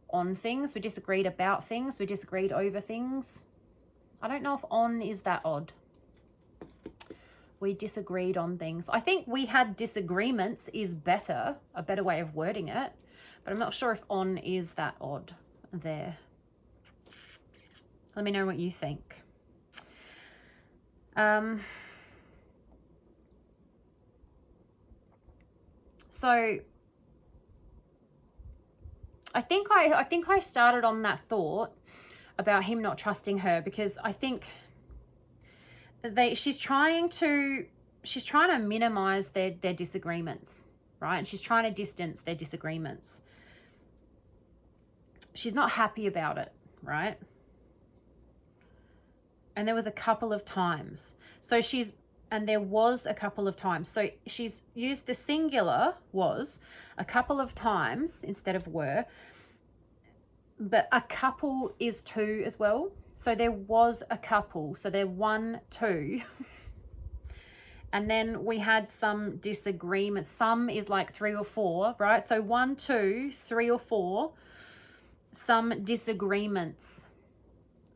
on things. We disagreed about things. We disagreed over things. I don't know if on is that odd. We disagreed on things. I think we had disagreements is better, a better way of wording it. But I'm not sure if on is that odd there. Let me know what you think. So I think I started on that thought about him not trusting her because I think she's trying to minimize their disagreements, right? And she's trying to distance their disagreements. She's not happy about it, right? And there was a couple of times. And there was a couple of times. So she's used the singular was a couple of times instead of were. But a couple is two as well. So there was a couple. So there 1, 2. And then we had some disagreements. Some is like 3 or 4, right? So 1, 2, 3 or 4. Some disagreements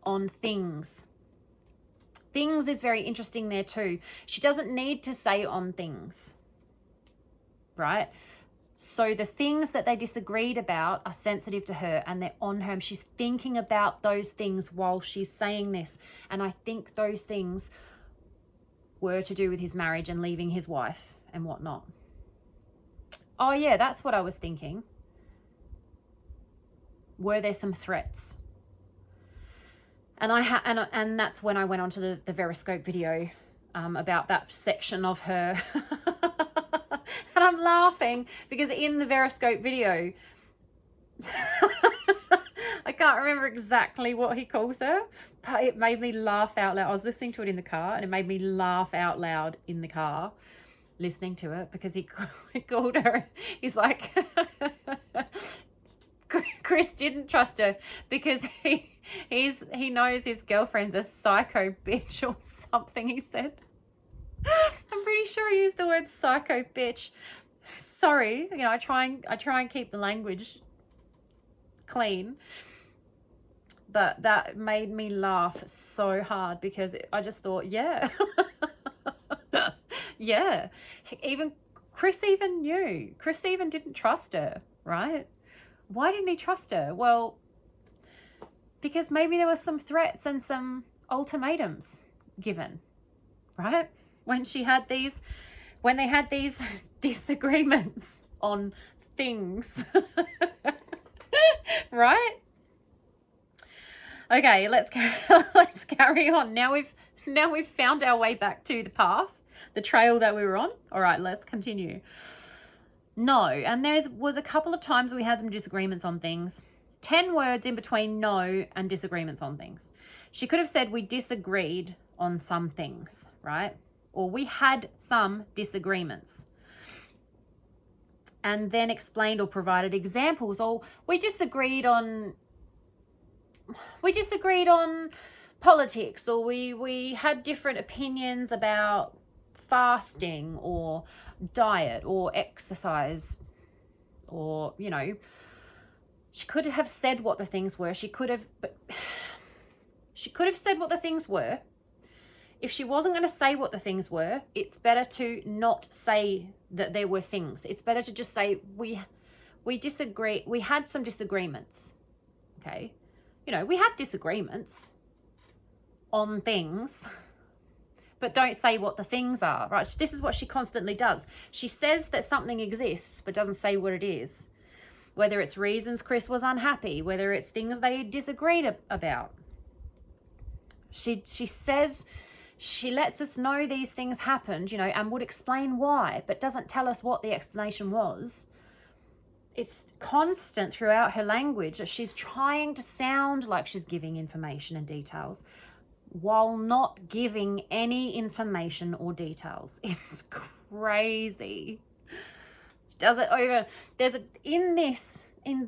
on things. Things is very interesting there too. She doesn't need to say on things, right? So the things that they disagreed about are sensitive to her and they're on her. And she's thinking about those things while she's saying this. And I think those things were to do with his marriage and leaving his wife and whatnot. Oh yeah, that's what I was thinking. Were there some threats? And and that's when I went on to the Veriscope video about that section of her. And I'm laughing because in the Veriscope video, I can't remember exactly what he calls her, but it made me laugh out loud. I was listening to it in the car and it made me laugh out loud in the car listening to it because he called her. He's like, Chris didn't trust her because he knows his girlfriend's a psycho bitch or something, he said. I'm pretty sure he used the word psycho bitch. Sorry, you know, I try and keep the language clean. But that made me laugh so hard because I just thought, yeah. Yeah. Chris even knew. Chris even didn't trust her, right? Why didn't he trust her? Well, because maybe there were some threats and some ultimatums given, right? When they had these disagreements on things, right? Okay, let's carry on. Now we've found our way back to the path, the trail that we were on. All right, let's continue. No, and there was a couple of times we had some disagreements on things. 10 words in between no and disagreements on things. She could have said we disagreed on some things, right? Or we had some disagreements. And then explained or provided examples. Or we disagreed on politics, or we had different opinions about fasting or diet or exercise, or, you know, she could have said what the things were. She could have said what the things were. If she wasn't going to say what the things were, it's better to not say that there were things. It's better to just say we disagree. We had some disagreements. Okay. You know, we had disagreements on things, but don't say what the things are, right? This is what she constantly does. She says that something exists, but doesn't say what it is. Whether it's reasons Chris was unhappy, whether it's things they disagreed about. She says, she lets us know these things happened, you know, and would explain why, but doesn't tell us what the explanation was. It's constant throughout her language that she's trying to sound like she's giving information and details while not giving any information or details. It's crazy. She does it over. In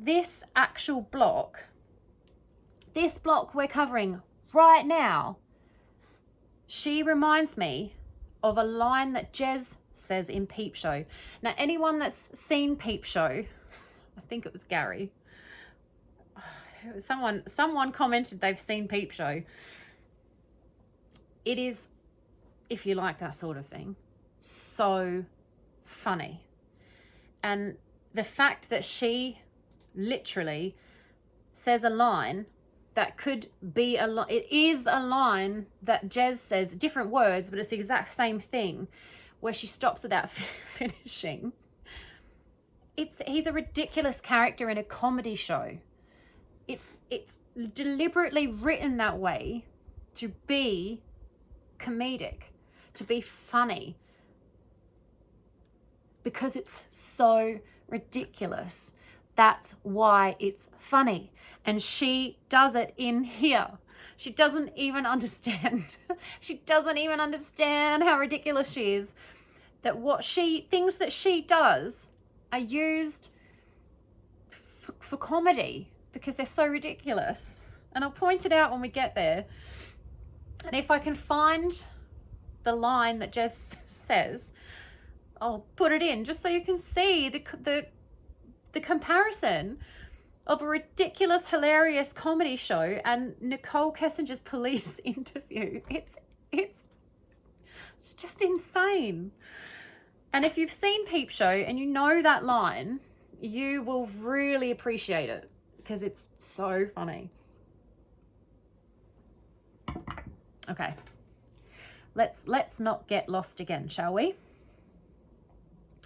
this actual block, this block we're covering right now, she reminds me of a line that Jez says in Peep Show. Now, anyone that's seen Peep Show, I think it was Gary, someone commented they've seen Peep Show. It is, if you like that sort of thing, so funny. And the fact that she literally says a line that could be it is a line that Jez says, different words, but it's the exact same thing, where she stops without finishing. He's a ridiculous character in a comedy show. It's deliberately written that way to be comedic, to be funny, because it's so ridiculous. That's why it's funny. And she does it in here. She doesn't even understand. She doesn't even understand how ridiculous she is. That things that she does are used for comedy because they're so ridiculous. And I'll point it out when we get there. And if I can find the line that Jez says, I'll put it in just so you can see the comparison of a ridiculous, hilarious comedy show and Nicole Kessinger's police interview. It's just insane. And if you've seen Peep Show and you know that line, you will really appreciate it because it's so funny. Okay, let's not get lost again, shall we?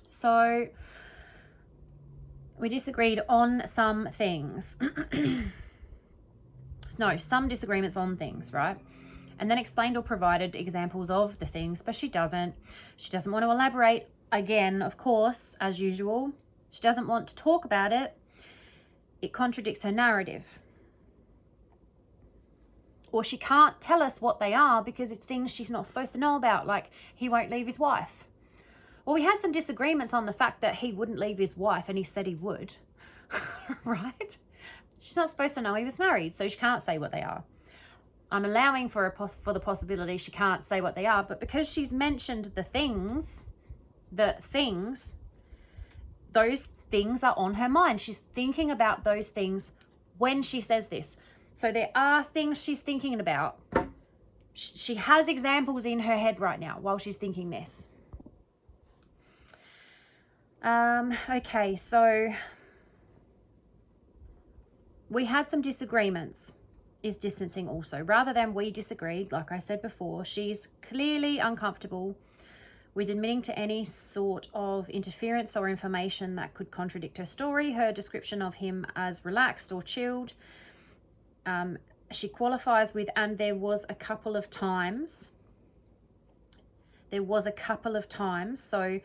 So we disagreed on some things. No, some disagreements on things, right? And then explained or provided examples of the things, but she doesn't. She doesn't want to elaborate. Again, of course, as usual, she doesn't want to talk about it. It contradicts her narrative. Or she can't tell us what they are because it's things she's not supposed to know about, like he won't leave his wife. Well, we had some disagreements on the fact that he wouldn't leave his wife and he said he would, right? She's not supposed to know he was married, so she can't say what they are. I'm allowing for the possibility she can't say what they are, but because she's mentioned the things, those things are on her mind. She's thinking about those things when she says this. So there are things she's thinking about. She has examples in her head right now while she's thinking this. Okay, so we had some disagreements. Is distancing also. Rather than we disagreed, like I said before, she's clearly uncomfortable with admitting to any sort of interference or information that could contradict her story. Her description of him as relaxed or chilled, she qualifies with, and there was a couple of times. So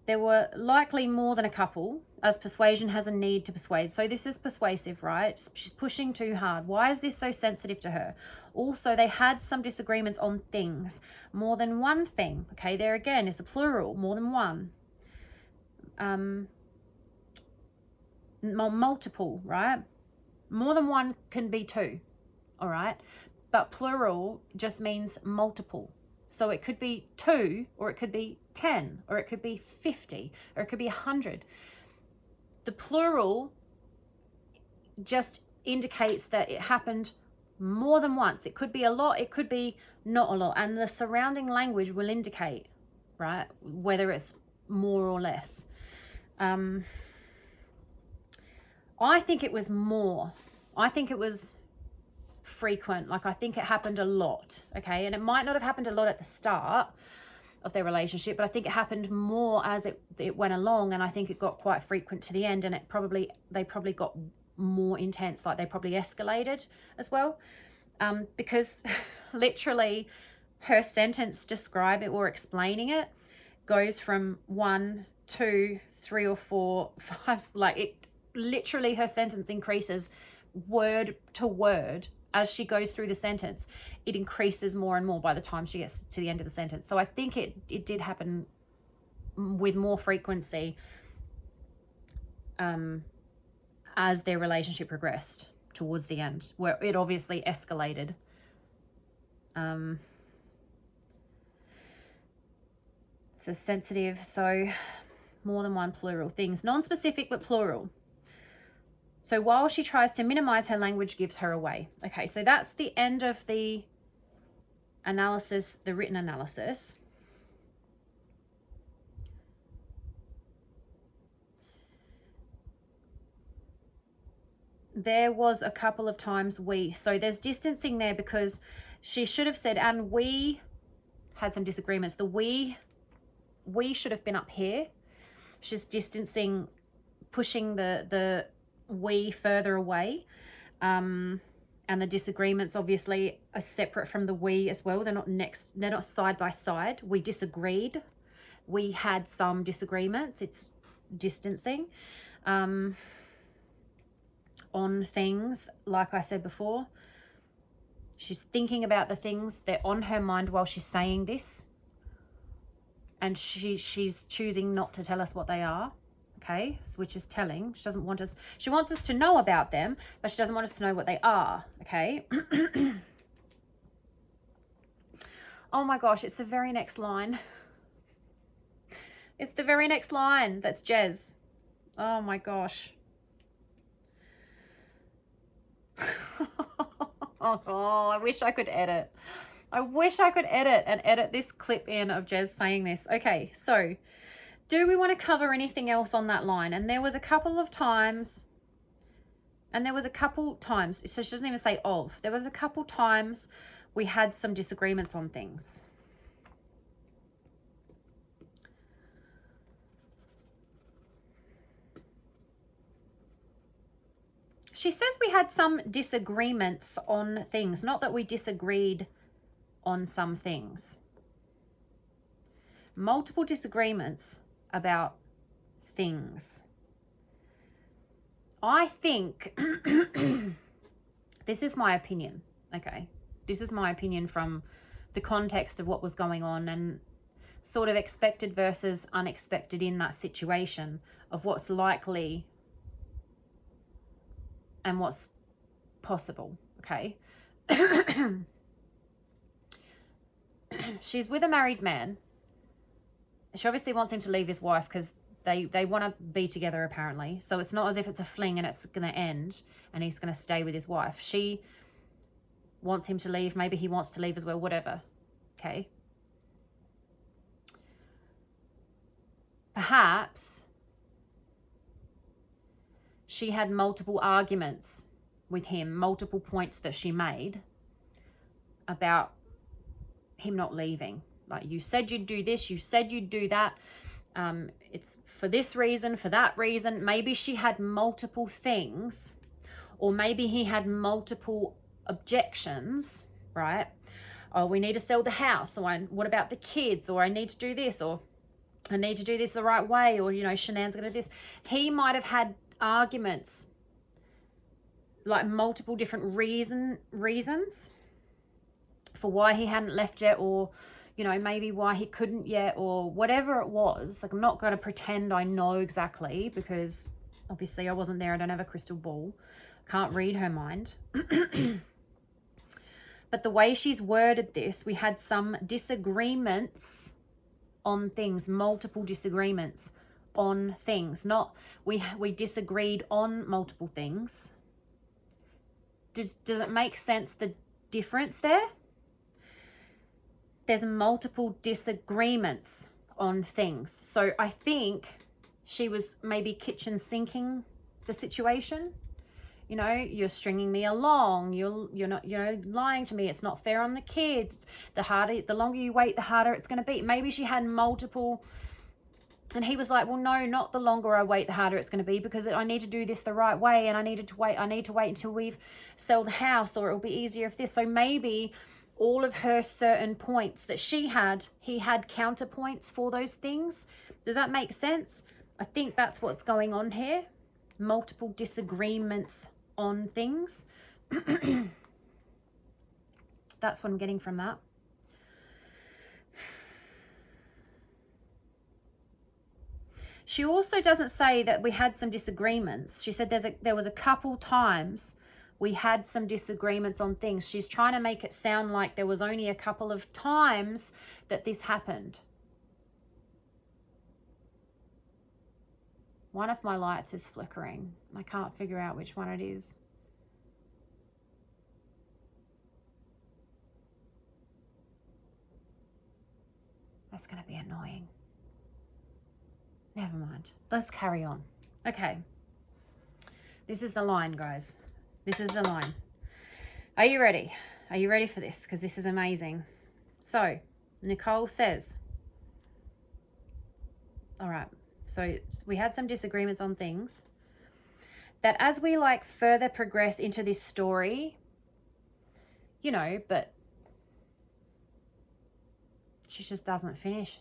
there were likely more than a couple, as persuasion has a need to persuade. So this is persuasive, right? She's pushing too hard. Why is this so sensitive to her? Also, they had some disagreements on things. More than one thing. Okay, there again is a plural, more than one. Multiple, right? More than one can be two, all right? But plural just means multiple. So it could be 2, or it could be 10, or it could be 50, or it could be 100. The plural just indicates that it happened more than once. It could be a lot, it could be not a lot. And the surrounding language will indicate, right, whether it's more or less. I think it was more. I think it was frequent. Like, I think it happened a lot, okay? And it might not have happened a lot at the start of their relationship, but I think it happened more as it went along, and I think it got quite frequent to the end, and they probably got more intense, like they probably escalated as well, because literally her sentence describing or explaining it goes from 1, 2, 3 or 4, 5, like it literally, her sentence increases word to word. As she goes through the sentence, it increases more and more by the time she gets to the end of the sentence. So I think it did happen with more frequency as their relationship progressed towards the end, where it obviously escalated. So sensitive, so more than one, plural. Things, non-specific but plural. So while she tries to minimize, her language gives her away. Okay, so that's the end of the analysis, the written analysis. There was a couple of times so there's distancing there because she should have said, and we had some disagreements. The we should have been up here. She's distancing, pushing the we further away, and the disagreements obviously are separate from the we as well. They're not side by side. We disagreed, we had some disagreements. It's distancing. on things. Like I said before, she's thinking about the things. They're on her mind while she's saying this. And she's choosing not to tell us what they are. Okay, which is telling. She doesn't want us, she wants us to know about them, but she doesn't want us to know what they are. Okay. Oh my gosh, it's the very next line. It's the very next line. That's Jez. Oh my gosh. Oh, I wish I could edit. I wish I could edit this clip in of Jez saying this. Okay, so do we want to cover anything else on that line? And there was a couple of times, so she doesn't even say of. There was a couple times we had some disagreements on things. She says we had some disagreements on things, not that we disagreed on some things. Multiple disagreements about things. I think, this is my opinion, okay? This is my opinion from the context of what was going on and sort of expected versus unexpected in that situation of what's likely and what's possible, okay? She's with a married man. She obviously wants him to leave his wife because they want to be together apparently. So it's not as if it's a fling and it's going to end and he's going to stay with his wife. She wants him to leave. Maybe he wants to leave as well, whatever, okay? Perhaps she had multiple arguments with him, multiple points that she made about him not leaving. Like, you said you'd do this, you said you'd do that. It's for this reason, for that reason. Maybe she had multiple things, or maybe he had multiple objections, right? Oh, we need to sell the house, or what about the kids, or I need to do this, or I need to do this the right way, or, you know, Shanann's gonna do this. He might have had arguments, like multiple different reasons for why he hadn't left yet, or, you know, maybe why he couldn't yet, or whatever it was. Like, I'm not going to pretend I know exactly, because obviously I wasn't there. I don't have a crystal ball. Can't read her mind. But the way she's worded this, we had some disagreements on things, multiple disagreements on things. Not we disagreed on multiple things. Does it make sense, the difference there? There's multiple disagreements on things. So I think she was maybe kitchen sinking the situation. You know, you're stringing me along. You're not, you know, lying to me. It's not fair on the kids. The longer you wait, the harder it's going to be. Maybe she had multiple, and he was like, well, no, not the longer I wait, the harder it's going to be, because I need to do this the right way, and I need to wait until we've sell the house, or it'll be easier if this. So maybe all of her certain points that she had, he had counterpoints for those things. Does that make sense? I think that's what's going on here. Multiple disagreements on things. That's what I'm getting from that. She also doesn't say that we had some disagreements. She said there was a couple times we had some disagreements on things. She's trying to make it sound like there was only a couple of times that this happened. One of my lights is flickering. I can't figure out which one it is. That's going to be annoying. Never mind. Let's carry on. Okay. This is the line, guys. This is the line. Are you ready? Are you ready for this? Because this is amazing. So, Nicole says, all right, so we had some disagreements on things, that as we like further progress into this story, you know, but she just doesn't finish.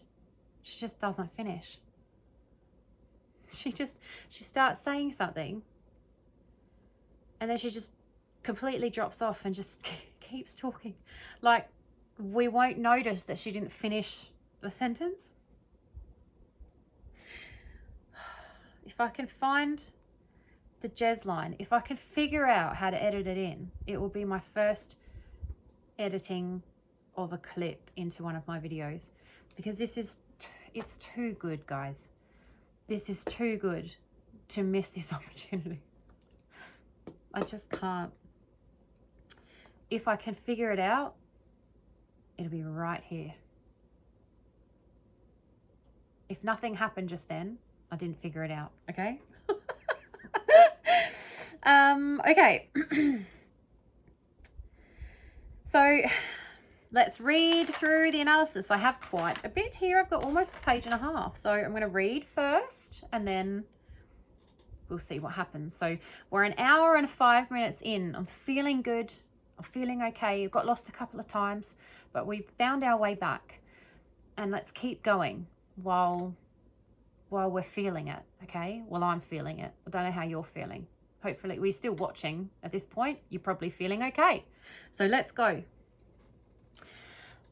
She just doesn't finish. She starts saying something, And then she just completely drops off and just keeps talking. Like, we won't notice that she didn't finish the sentence. If I can find the Jez line, if I can figure out how to edit it in, it will be my first editing of a clip into one of my videos, because this is it's too good, guys. This is too good to miss this opportunity. I just can't. If I can figure it out, it'll be right here. If nothing happened just then, I didn't figure it out, okay? Okay. So let's read through the analysis. I have quite a bit here. I've got almost a page and a half. So I'm going to read first and then we'll see what happens. So we're an hour and 5 minutes in. I'm feeling good. I'm feeling okay. I've got lost a couple of times, but we've found our way back. And let's keep going while we're feeling it, okay? Well, I'm feeling it. I don't know how you're feeling. Hopefully, we're still watching at this point. You're probably feeling okay. So let's go.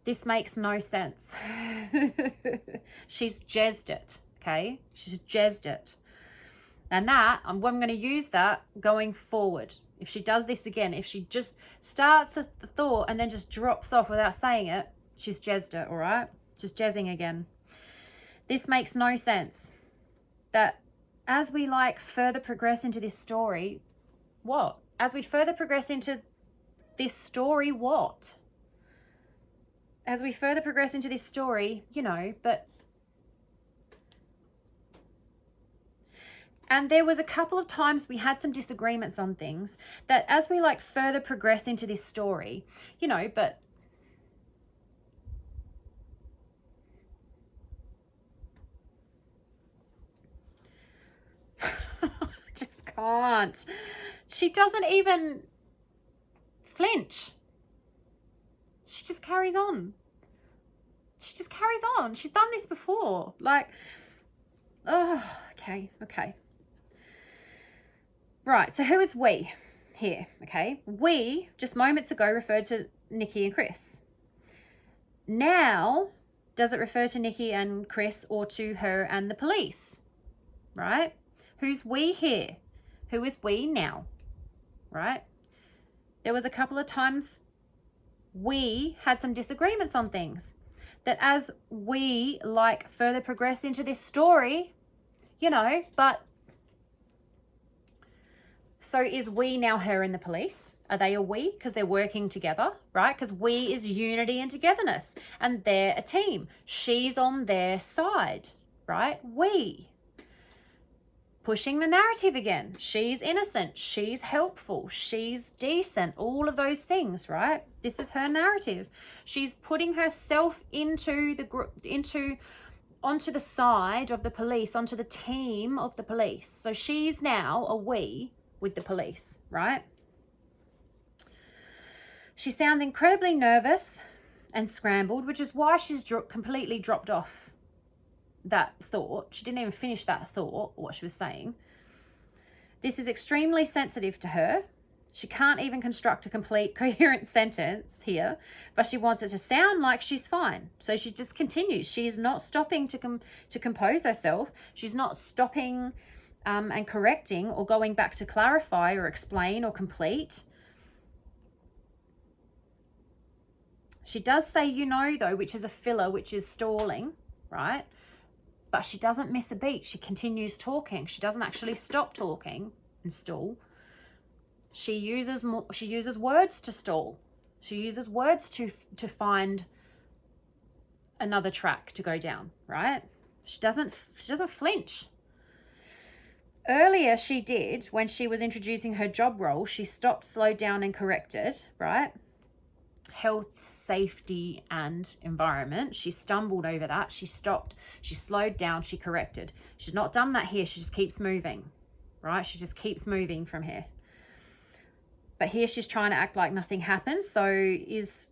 This makes no sense. She's Jezed it, okay? She's Jezed it. And that, I'm going to use that going forward. If she does this again, if she just starts a thought and then just drops off without saying it, she's Jezed it, all right? Just jazzing again. This makes no sense. That as we further progress into this story, what? As we further progress into this story, what? As we further progress into this story, but... And there was a couple of times we had some disagreements on things that as we further progress into this story, but... Just can't. She doesn't even flinch. She just carries on. She just carries on. She's done this before. Oh, okay. Right, so who is we here, okay? We, just moments ago, referred to Nikki and Chris. Now, does it refer to Nikki and Chris or to her and the police, right? Who's we here? Who is we now, right? There was a couple of times we had some disagreements on things that as we further progress into this story, but so is we now her and the police? Are they a we? Because they're working together, right? Because we is unity and togetherness and they're a team. She's on their side, right? We. Pushing the narrative again. She's innocent. She's helpful. She's decent. All of those things, right? This is her narrative. She's putting herself onto the side of the police, onto the team of the police. So she's now a we with the police, right? She sounds incredibly nervous and scrambled, which is why she's completely dropped off that thought. She didn't even finish that thought or what she was saying. This is extremely sensitive to her. She can't even construct a complete coherent sentence here, but she wants it to sound like she's fine. So she just continues. She's not stopping to compose herself. She's not stopping and correcting or going back to clarify or explain or complete. She does say, though, which is a filler, which is stalling, right? But she doesn't miss a beat. She continues talking. She doesn't actually stop talking and stall. She uses words to stall. She uses words to find another track to go down, right? She doesn't flinch. Earlier she did, when she was introducing her job role, she stopped, slowed down and corrected, right? Health, safety and environment. She stumbled over that. She stopped. She slowed down. She corrected. She's not done that here. She just keeps moving, right? She just keeps moving from here. But here she's trying to act like nothing happened. So is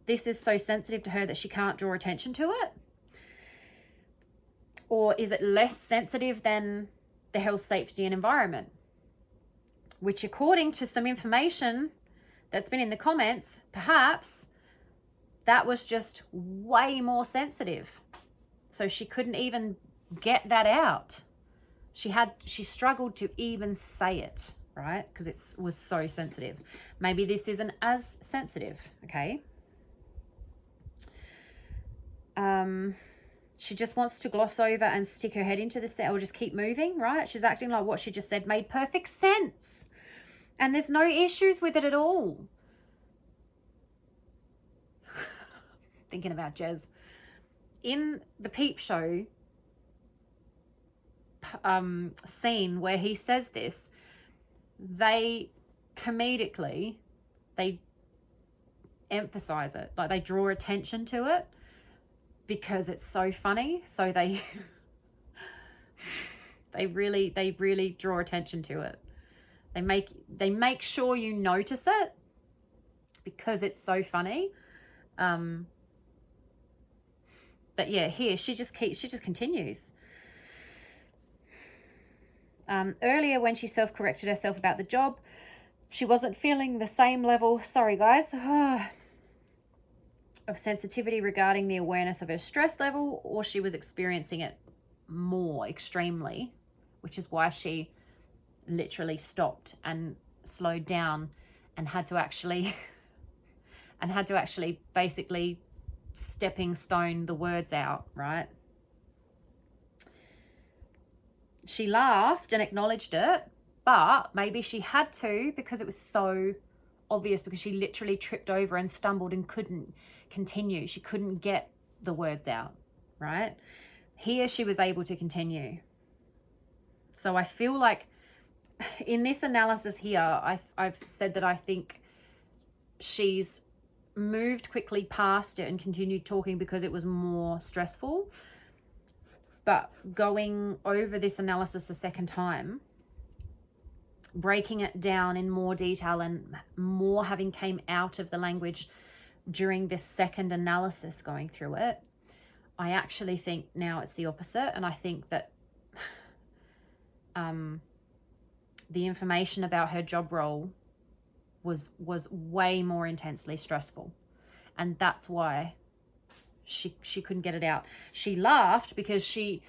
this so sensitive to her that she can't draw attention to it? Or is it less sensitive than the health, safety and environment? which according to some information that's been in the comments, perhaps that was just way more sensitive. So she couldn't even get that out. She struggled to even say it, right? Because it was so sensitive. Maybe this isn't as sensitive, okay? She just wants to gloss over and stick her head into the set or just keep moving, right? She's acting like what she just said made perfect sense. And there's no issues with it at all. Thinking about Jez. In the Peep Show scene where he says this, they comedically, they emphasize it. Like they draw attention to it because it's so funny. So they really draw attention to it. They make sure you notice it because it's so funny. But yeah, here she just continues. Earlier when she self-corrected herself about the job, she wasn't feeling the same level, sorry guys, of sensitivity regarding the awareness of her stress level, or she was experiencing it more extremely, which is why she literally stopped and slowed down and had to actually basically stepping stone the words out, right? She laughed and acknowledged it, but maybe she had to because it was so obvious, because she literally tripped over and stumbled and couldn't continue. She couldn't get the words out, right? Here she was able to continue. So I feel like in this analysis here, I've said that I think she's moved quickly past it and continued talking because it was more stressful. But going over this analysis a second time, breaking it down in more detail and more having came out of the language during this second analysis going through it, I actually think now it's the opposite. And I think that the information about her job role was way more intensely stressful. And that's why she couldn't get it out. She laughed because she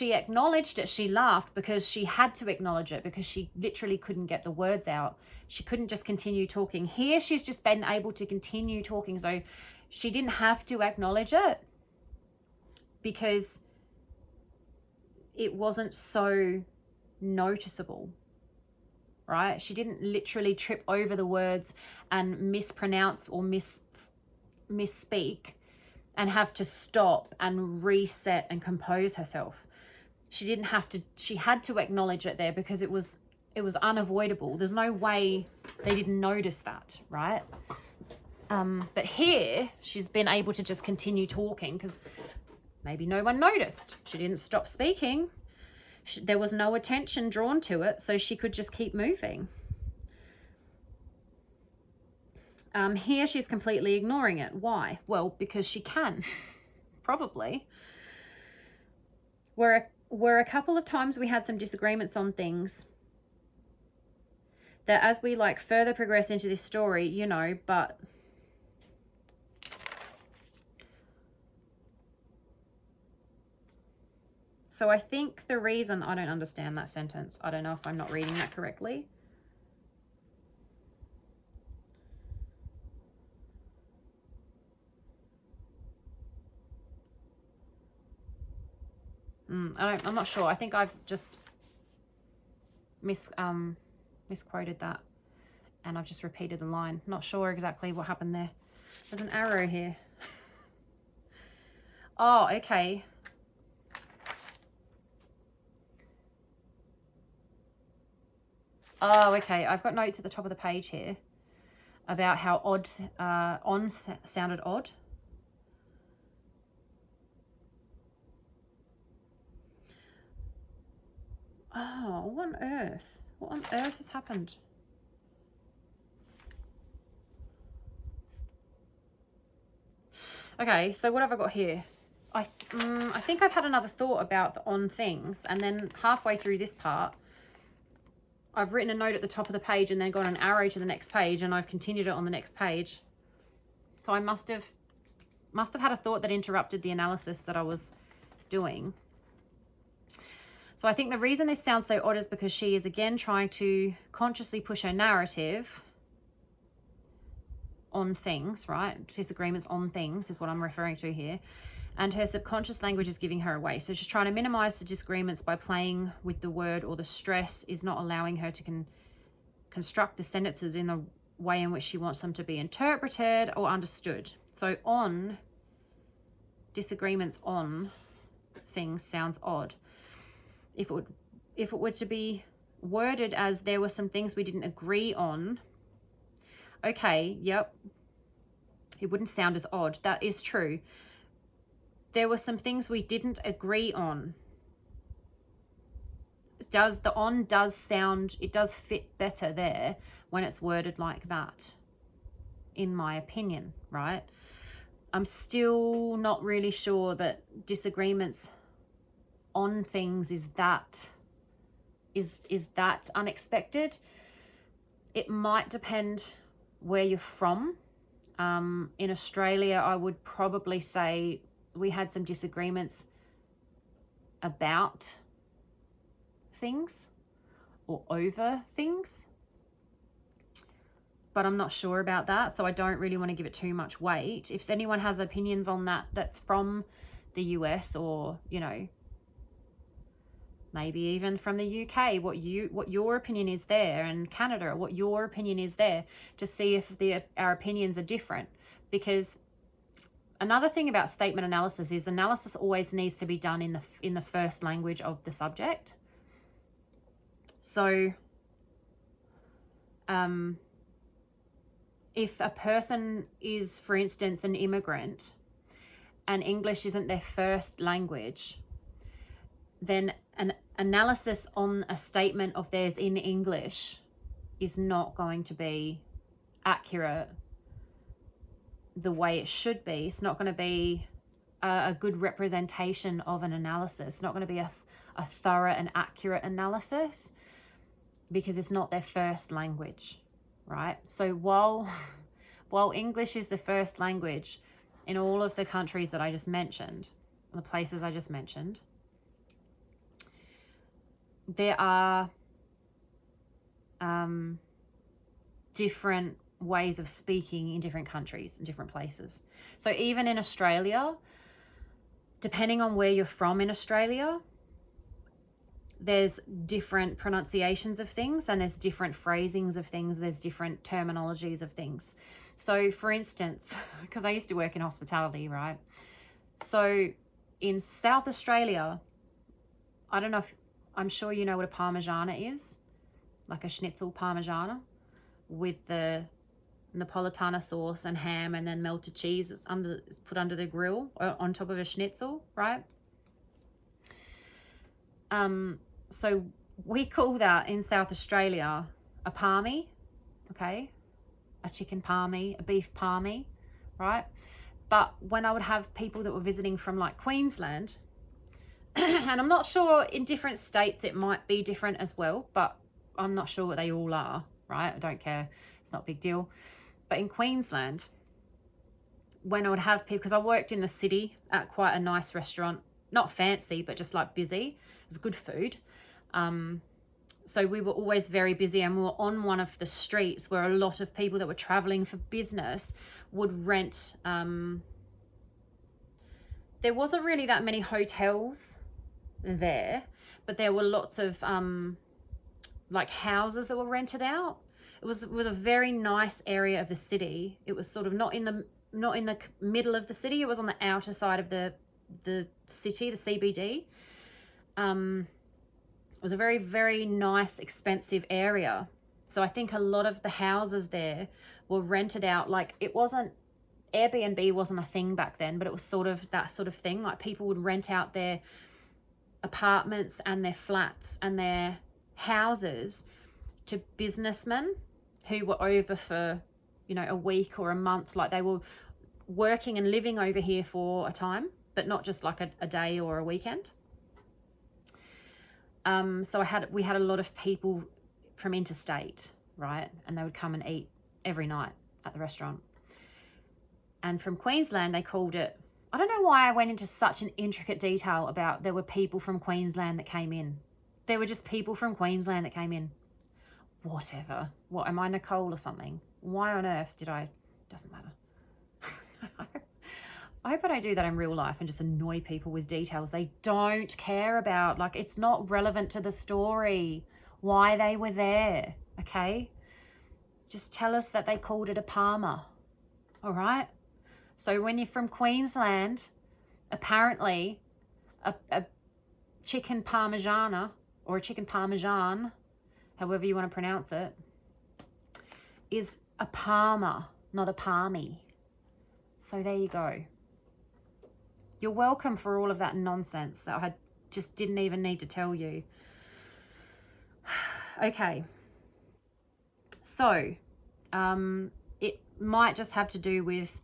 acknowledged it. She laughed because she had to acknowledge it, because she literally couldn't get the words out. She couldn't just continue talking. Here she's just been able to continue talking, so she didn't have to acknowledge it because it wasn't so noticeable, right? She didn't literally trip over the words and mispronounce or misspeak and have to stop and reset and compose herself. She didn't have to, she had to acknowledge it there because it was unavoidable. There's no way they didn't notice that, right? But here she's been able to just continue talking because maybe no one noticed. She didn't stop speaking. There was no attention drawn to it, so she could just keep moving. Here she's completely ignoring it. Why? Well, because she can, probably. Where a couple of times we had some disagreements on things that as we like further progress into this story, you know, but so I think the reason, I don't understand that sentence. I don't know if I'm not reading that correctly. I'm not sure. I think I've just misquoted that, and I've just repeated the line. Not sure exactly what happened there. There's an arrow here. Oh, okay. Oh, okay. I've got notes at the top of the page here about how odd, on sounded odd. Oh, what on earth? What on earth has happened? Okay, so what have I got here? I think I've had another thought about the on things, and then halfway through this part, I've written a note at the top of the page and then got an arrow to the next page, and I've continued it on the next page. So I must have had a thought that interrupted the analysis that I was doing. So I think the reason this sounds so odd is because she is again trying to consciously push her narrative on things, right? Disagreements on things is what I'm referring to here. And her subconscious language is giving her away. So she's trying to minimize the disagreements by playing with the word, or the stress is not allowing her to construct the sentences in the way in which she wants them to be interpreted or understood. So on, disagreements on things sounds odd. If it were to be worded as there were some things we didn't agree on, okay, yep, it wouldn't sound as odd. That is true. There were some things we didn't agree on. The on does sound, it does fit better there when it's worded like that, in my opinion, right? I'm still not really sure that disagreements on things is that unexpected. It might depend where you're from. In Australia, I would probably say we had some disagreements about things or over things, but I'm not sure about that, so I don't really want to give it too much weight. If anyone has opinions on that that's from the US, or, you know, maybe even from the UK, what your opinion is there, and Canada, what your opinion is there, to see if our opinions are different. Because another thing about statement analysis is analysis always needs to be done in the first language of the subject. So if a person is, for instance, an immigrant and English isn't their first language, then an analysis on a statement of theirs in English is not going to be accurate the way it should be. It's not going to be a good representation of an analysis. It's not going to be a thorough and accurate analysis, because it's not their first language, right? So while English is the first language in all of the countries that I just mentioned, the places I just mentioned, there are different ways of speaking in different countries and different places. So even in Australia, depending on where you're from in Australia, there's different pronunciations of things, and there's different phrasings of things, there's different terminologies of things. So for instance, because I used to work in hospitality, right? So in South Australia, I don't know if, I'm sure you know what a parmigiana is, like a schnitzel parmigiana with the Napolitana sauce and ham and then melted cheese. It's put under the grill or on top of a schnitzel, right? So we call that in South Australia a palmy, okay? A chicken palmy, a beef palmy, right? But when I would have people that were visiting from like Queensland, and I'm not sure, in different states it might be different as well, but I'm not sure what they all are, right? I don't care. It's not a big deal. But in Queensland, when I would have people, because I worked in the city at quite a nice restaurant, not fancy, but just like busy. It was good food. So we were always very busy, and we were on one of the streets where a lot of people that were traveling for business would rent. There wasn't really that many hotels there, but there were lots of like houses that were rented out. It was a very nice area of the city. It was sort of not in the middle of the city. It was on the outer side of the city, the CBD. It was a very, very nice, expensive area. So I think a lot of the houses there were rented out. Like, it wasn't, Airbnb wasn't a thing back then, but it was sort of that sort of thing. Like, people would rent out their apartments and their flats and their houses to businessmen who were over for, you know, a week or a month. Like, they were working and living over here for a time, but not just like a day or a weekend. So we had a lot of people from interstate, right? And they would come and eat every night at the restaurant. And from Queensland, they called it, I don't know why I went into such an intricate detail about there were people from Queensland that came in. There were just people from Queensland that came in. Whatever. What, am I Nicole or something? Why on earth did I? Doesn't matter. I hope I don't do that in real life and just annoy people with details they don't care about. Like, it's not relevant to the story, why they were there, okay? Just tell us that they called it a parma, all right? So when you're from Queensland, apparently a chicken parmigiana or a chicken parmesan, however you want to pronounce it, is a parma, not a palmy. So there you go. You're welcome for all of that nonsense that I just didn't even need to tell you. Okay. So, it might just have to do with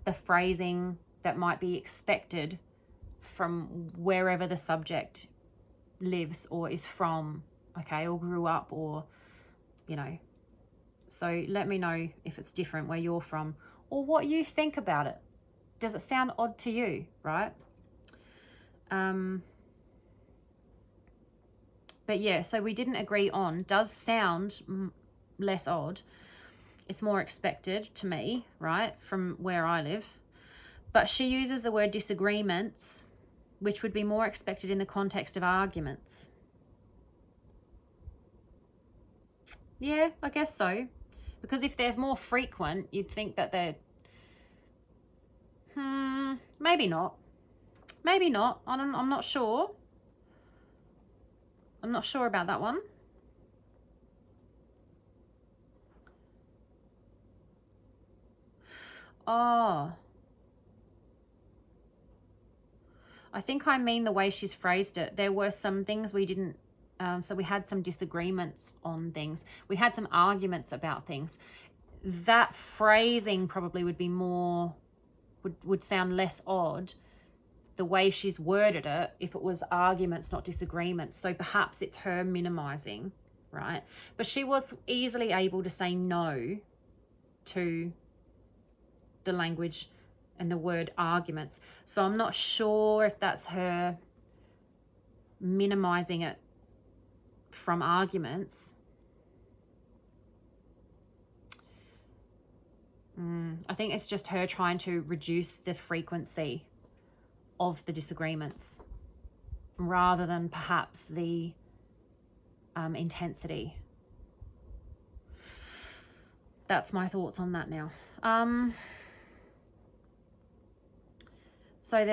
the phrasing that might be expected from wherever the subject lives or is from, okay, or grew up, or, you know. So let me know if it's different where you're from or what you think about it. Does it sound odd to you, right? But yeah, so we didn't agree on, does sound less odd. It's more expected to me, right, from where I live. But she uses the word disagreements, which would be more expected in the context of arguments. Yeah, I guess so. Because if they're more frequent, you'd think that they're... maybe not. Maybe not. I'm not sure. I'm not sure about that one. Oh. I think I mean the way she's phrased it. There were some things we didn't... so we had some disagreements on things. We had some arguments about things. That phrasing probably would be more... would sound less odd, the way she's worded it, if it was arguments, not disagreements. So perhaps it's her minimizing, right? But she was easily able to say no to the language and the word arguments. So I'm not sure if that's her minimizing it from arguments. I think it's just her trying to reduce the frequency of the disagreements rather than perhaps the intensity. That's my thoughts on that now. So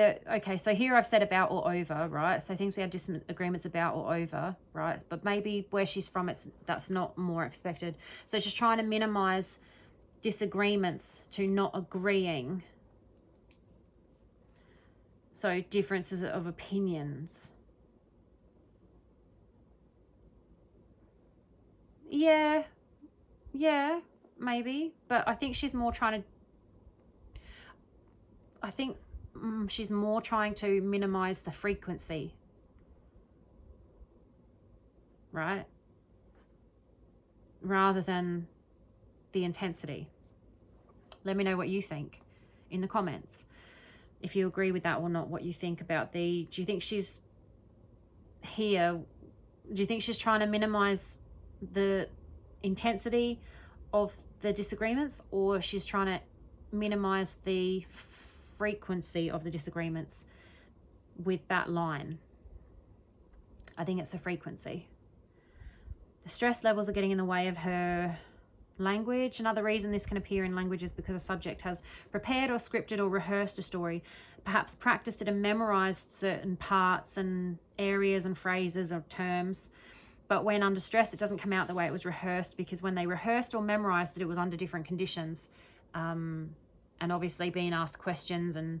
here I've said about or over, right? So things we have disagreements about or over, right? But maybe where she's from, that's not more expected. So she's trying to minimize disagreements to not agreeing. So differences of opinions. Yeah, maybe. But I think she's more trying to minimize the frequency. Right? Rather than the intensity. Let me know what you think in the comments. If you agree with that or not, what you think about do you think she's trying to minimize the intensity of the disagreements, or she's trying to minimize the frequency of the disagreements with that line? I think it's the frequency. The stress levels are getting in the way of her language. Another reason this can appear in language is because a subject has prepared or scripted or rehearsed a story, perhaps practiced it and memorized certain parts and areas and phrases or terms. But when under stress, it doesn't come out the way it was rehearsed, because when they rehearsed or memorized it, it was under different conditions. And obviously being asked questions and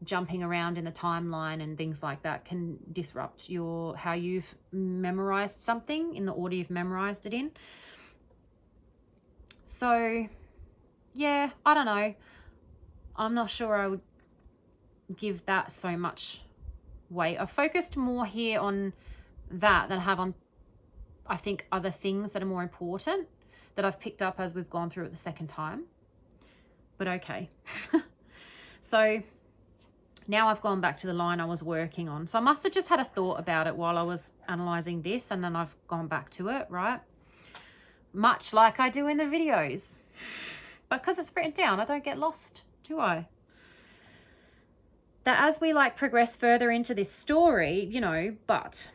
jumping around in the timeline and things like that can disrupt how you've memorized something in the order you've memorized it in. So, yeah, I don't know. I'm not sure I would give that so much weight. I've focused more here on that than I have on I think, are the things that are more important that I've picked up as we've gone through it the second time. But okay. So now I've gone back to the line I was working on. So I must have just had a thought about it while I was analysing this, and then I've gone back to it, right? Much like I do in the videos. But because it's written down, I don't get lost, do I? That as we like progress further into this story, you know, but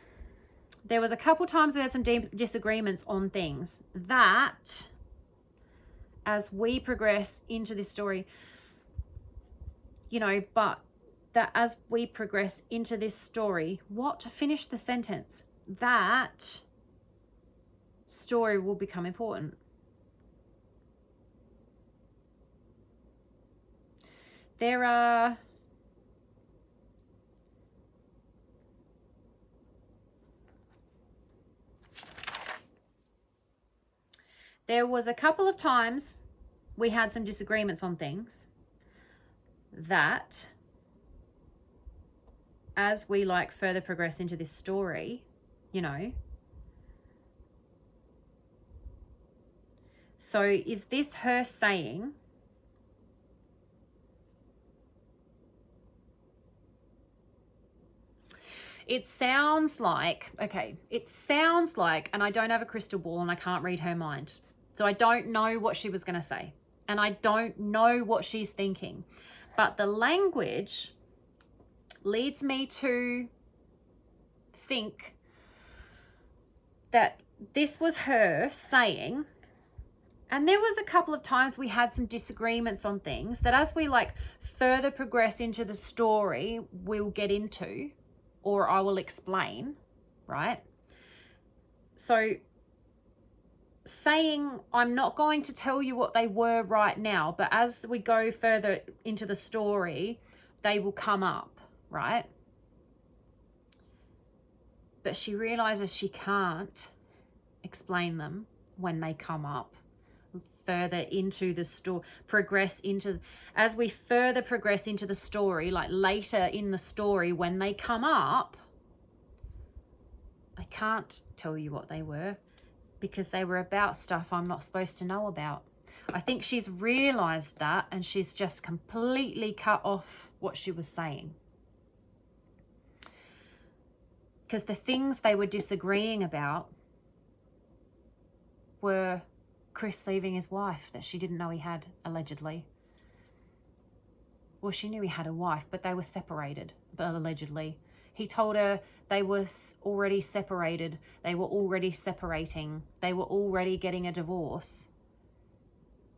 there was a couple times we had some disagreements on things that as we progress into this story, you know, but that as we progress into this story, finish the sentence, that story will become important. There was a couple of times we had some disagreements on things that as we like further progress into this story, you know. So is this her saying, it sounds like, and I don't have a crystal ball and I can't read her mind. So I don't know what she was going to say. And I don't know what she's thinking. But the language leads me to think that this was her saying, and there was a couple of times we had some disagreements on things that as we like further progress into the story, we'll get into, or I will explain, right? So saying, I'm not going to tell you what they were right now, but as we go further into the story, they will come up, right? But she realizes she can't explain them when they come up further into the story, as we further progress into the story, like later in the story when they come up, I can't tell you what they were because they were about stuff I'm not supposed to know about. I think she's realized that and she's just completely cut off what she was saying. Because the things they were disagreeing about were Chris leaving his wife that she didn't know he had, allegedly. Well, she knew he had a wife, but they were separated, but allegedly. He told her they were already separated. They were already separating. They were already getting a divorce.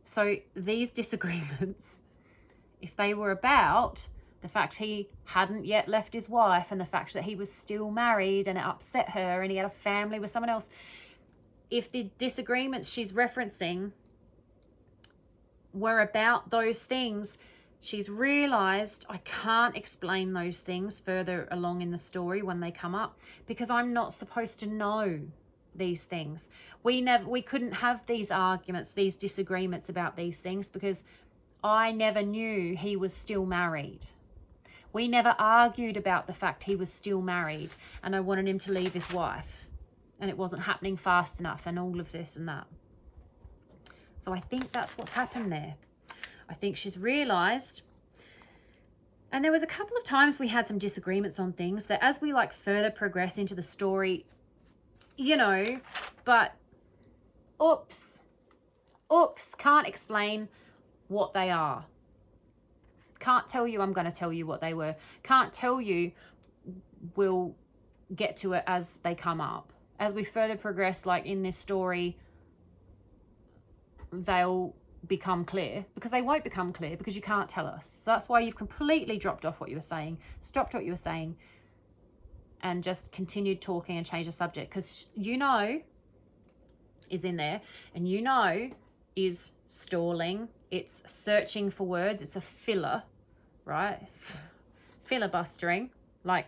So these disagreements, if they were about the fact he hadn't yet left his wife and the fact that he was still married and it upset her and he had a family with someone else, if the disagreements she's referencing were about those things, she's realized I can't explain those things further along in the story when they come up because I'm not supposed to know these things. We couldn't have these arguments, these disagreements about these things because I never knew he was still married. We never argued about the fact he was still married and I wanted him to leave his wife and it wasn't happening fast enough and all of this and that. So I think that's what's happened there. I think she's realized, and there was a couple of times we had some disagreements on things that as we like further progress into the story, you know, but oops, can't explain what they are. Can't tell you I'm going to tell you what they were. Can't tell you, we'll get to it as they come up. As we further progress, like in this story, they'll become clear because they won't become clear because you can't tell us. So that's why you've completely dropped off what you were saying, stopped what you were saying, and just continued talking and changed the subject because you know is in there and you know is stalling. It's searching for words. It's a filler, right? Filibustering, like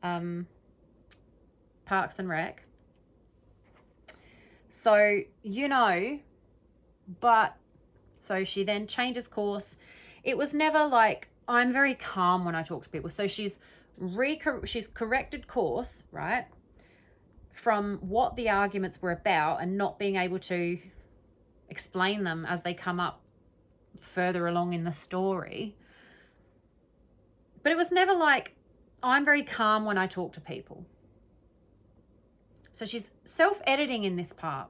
Parks and Rec. So, you know, but so she then changes course. It was never like, I'm very calm when I talk to people. So she's corrected course, right? from what the arguments were about and not being able to explain them as they come up further along in the story. But it was never like, I'm very calm when I talk to people. So she's self-editing in this part.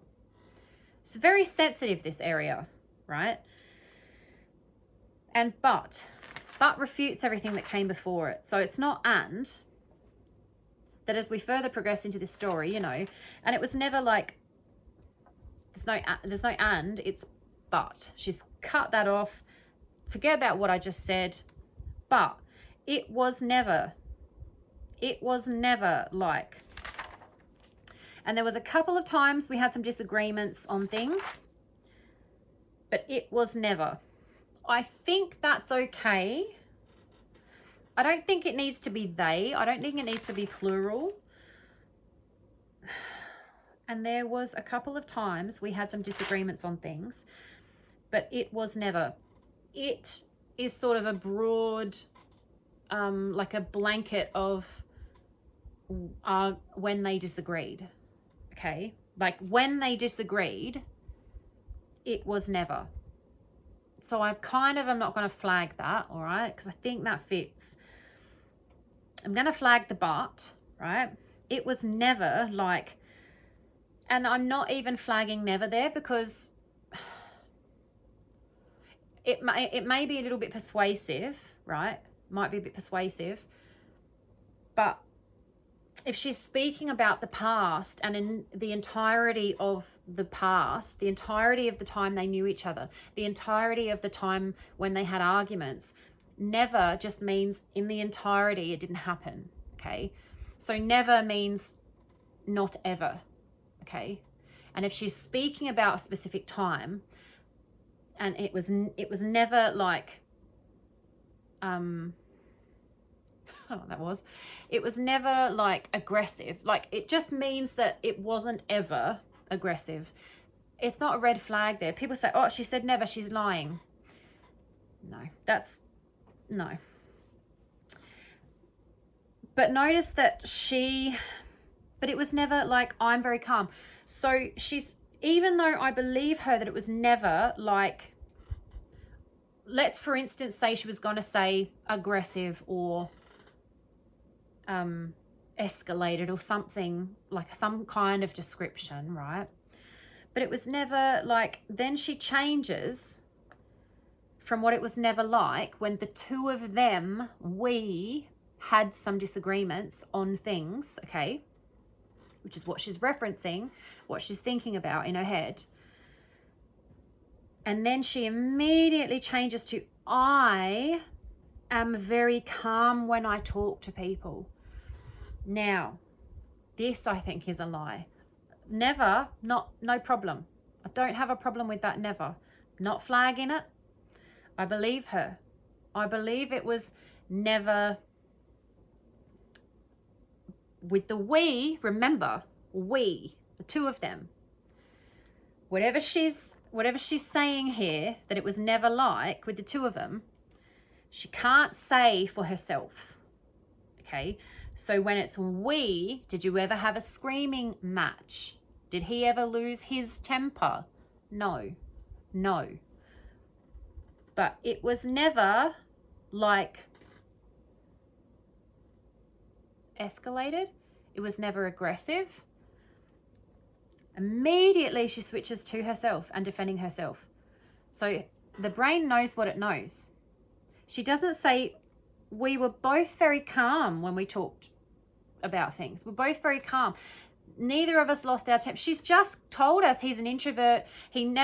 It's very sensitive, this area, right? And but refutes everything that came before it. So it's not and, that as we further progress into this story, you know, and it was never like, there's no and, it's but. She's cut that off. Forget about what I just said. But it was never like, and there was a couple of times we had some disagreements on things, but it was never. I think that's okay. I don't think it needs to be they. I don't think it needs to be plural. And there was a couple of times we had some disagreements on things, but it was never. It is sort of a broad, like a blanket of when they disagreed. Okay? Like when they disagreed, it was never. So I kind of am not going to flag that, all right? Because I think that fits. I'm going to flag the but, right? It was never like, and I'm not even flagging never there because it may be a little bit persuasive, right? Might be a bit persuasive. But if she's speaking about the past and in the entirety of the past, the entirety of the time they knew each other, the entirety of the time when they had arguments, never just means in the entirety it didn't happen, okay? So never means not ever, okay? And if she's speaking about a specific time and it was never like, I don't know what that was. It was never like aggressive. Like it just means that it wasn't ever aggressive. It's not a red flag there. People say, oh, she said never, she's lying. No, no. But notice that but it was never like, I'm very calm. So she's, even though I believe her that it was never like, let's for instance say she was going to say aggressive or escalated or something, like some kind of description, right? But it was never like, then she changes from what it was never like when the two of them, we had some disagreements on things, okay? Which is what she's referencing, what she's thinking about in her head. And then she immediately changes to, I am very calm when I talk to people. Now, this I think is a lie. Never, no problem. I don't have a problem with that, never. Not flagging it. I believe her. I believe it was never with the we, remember, we, the two of them. Whatever she's saying here, that it was never like with the two of them, she can't say for herself. Okay? So when it's we, did you ever have a screaming match? Did he ever lose his temper? No. No. But it was never like escalated. It was never aggressive. Immediately she switches to herself and defending herself. So the brain knows what it knows. She doesn't say, we were both very calm when we talked about things. We're both very calm. Neither of us lost our temper. She's just told us he's an introvert.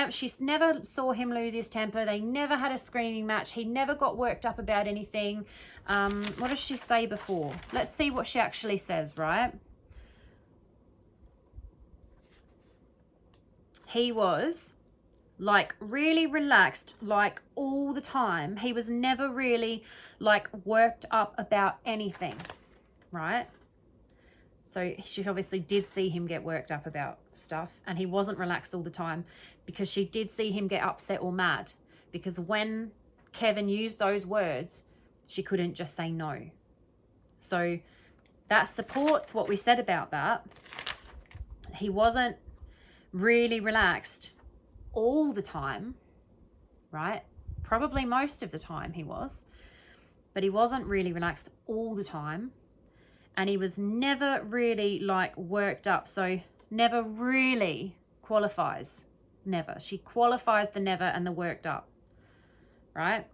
She's never saw him lose his temper. They never had a screaming match. He never got worked up about anything. What does she say before? Let's see what she actually says, right? He was like really relaxed, like all the time. He was never really like worked up about anything, right? So she obviously did see him get worked up about stuff, and he wasn't relaxed all the time because she did see him get upset or mad, because when Kevin used those words, she couldn't just say no. So that supports what we said about that. he wasn't really relaxed all the time, right? Probably most of the time he was, but he wasn't really relaxed all the time. And he was never really like worked up. So never really qualifies. Never. She qualifies the never and the worked up, right?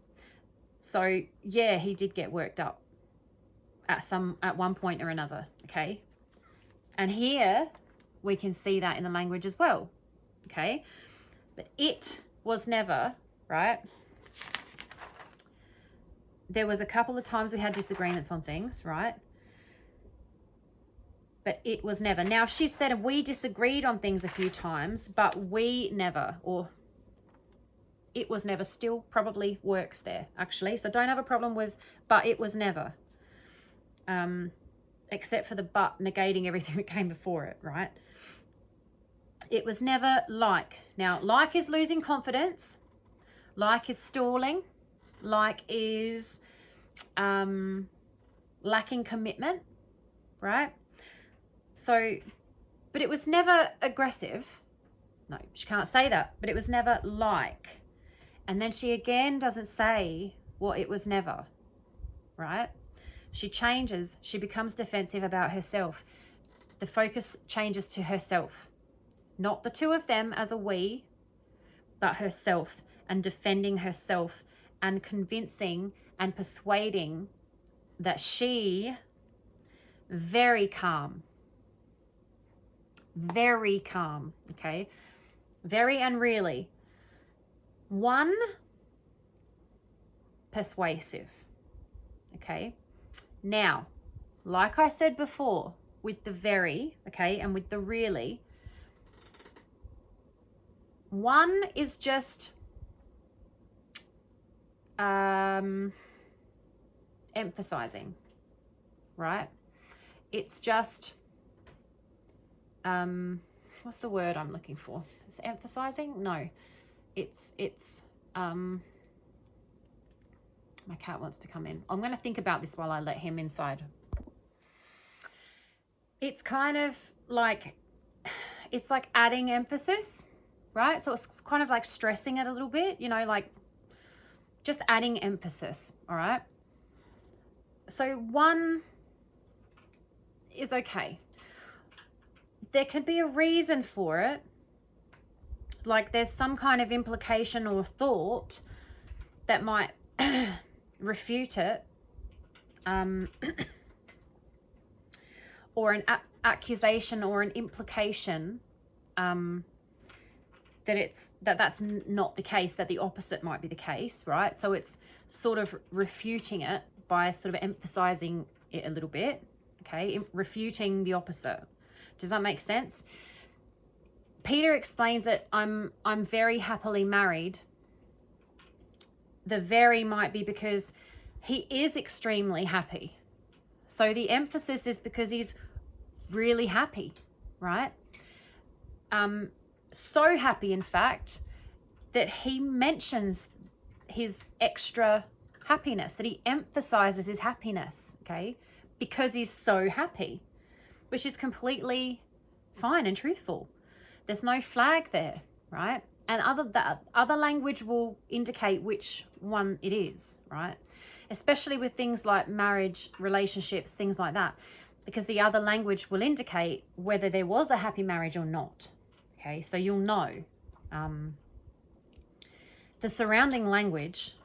So yeah, he did get worked up at one point or another, okay? And here we can see that in the language as well, okay? But it was never, right? There was a couple of times we had disagreements on things, right? But it was never. Now, she said we disagreed on things a few times, but we never, or it was never, still probably works there, actually. So don't have a problem with, but it was never. Except for the but negating everything that came before it, right? It was never like. Now, like is losing confidence. Like is stalling. Like is lacking commitment, right? So, but it was never aggressive. No, she can't say that. But it was never like. And then she again doesn't say what it was never, right? She changes. She becomes defensive about herself. The focus changes to herself. Not the two of them as a we, but herself, and defending herself and convincing and persuading that she, very calm, okay? Very and really. One, persuasive, okay? Now, like I said before, with the very, okay, and with the really, one is just emphasizing, right? It's just, what's the word I'm looking for? Is it emphasizing? No, it's, my cat wants to come in. I'm going to think about this while I let him inside. It's kind of like, it's like adding emphasis, right? So it's kind of like stressing it a little bit, you know, like just adding emphasis, all right? So one is okay. There could be a reason for it. Like there's some kind of implication or thought that might refute it, or an accusation or an implication that's not the case, that the opposite might be the case, right? So it's sort of refuting it by sort of emphasizing it a little bit, okay? Refuting the opposite. Does that make sense? Peter explains it, I'm very happily married. The very might be because he is extremely happy. So the emphasis is because he's really happy, right? So happy, in fact, that he mentions his extra happiness, that he emphasizes his happiness, okay? Because he's so happy, which is completely fine and truthful. There's no flag there, right? And other language will indicate which one it is, right? Especially with things like marriage, relationships, things like that, because the other language will indicate whether there was a happy marriage or not. Okay, so you'll know. The surrounding language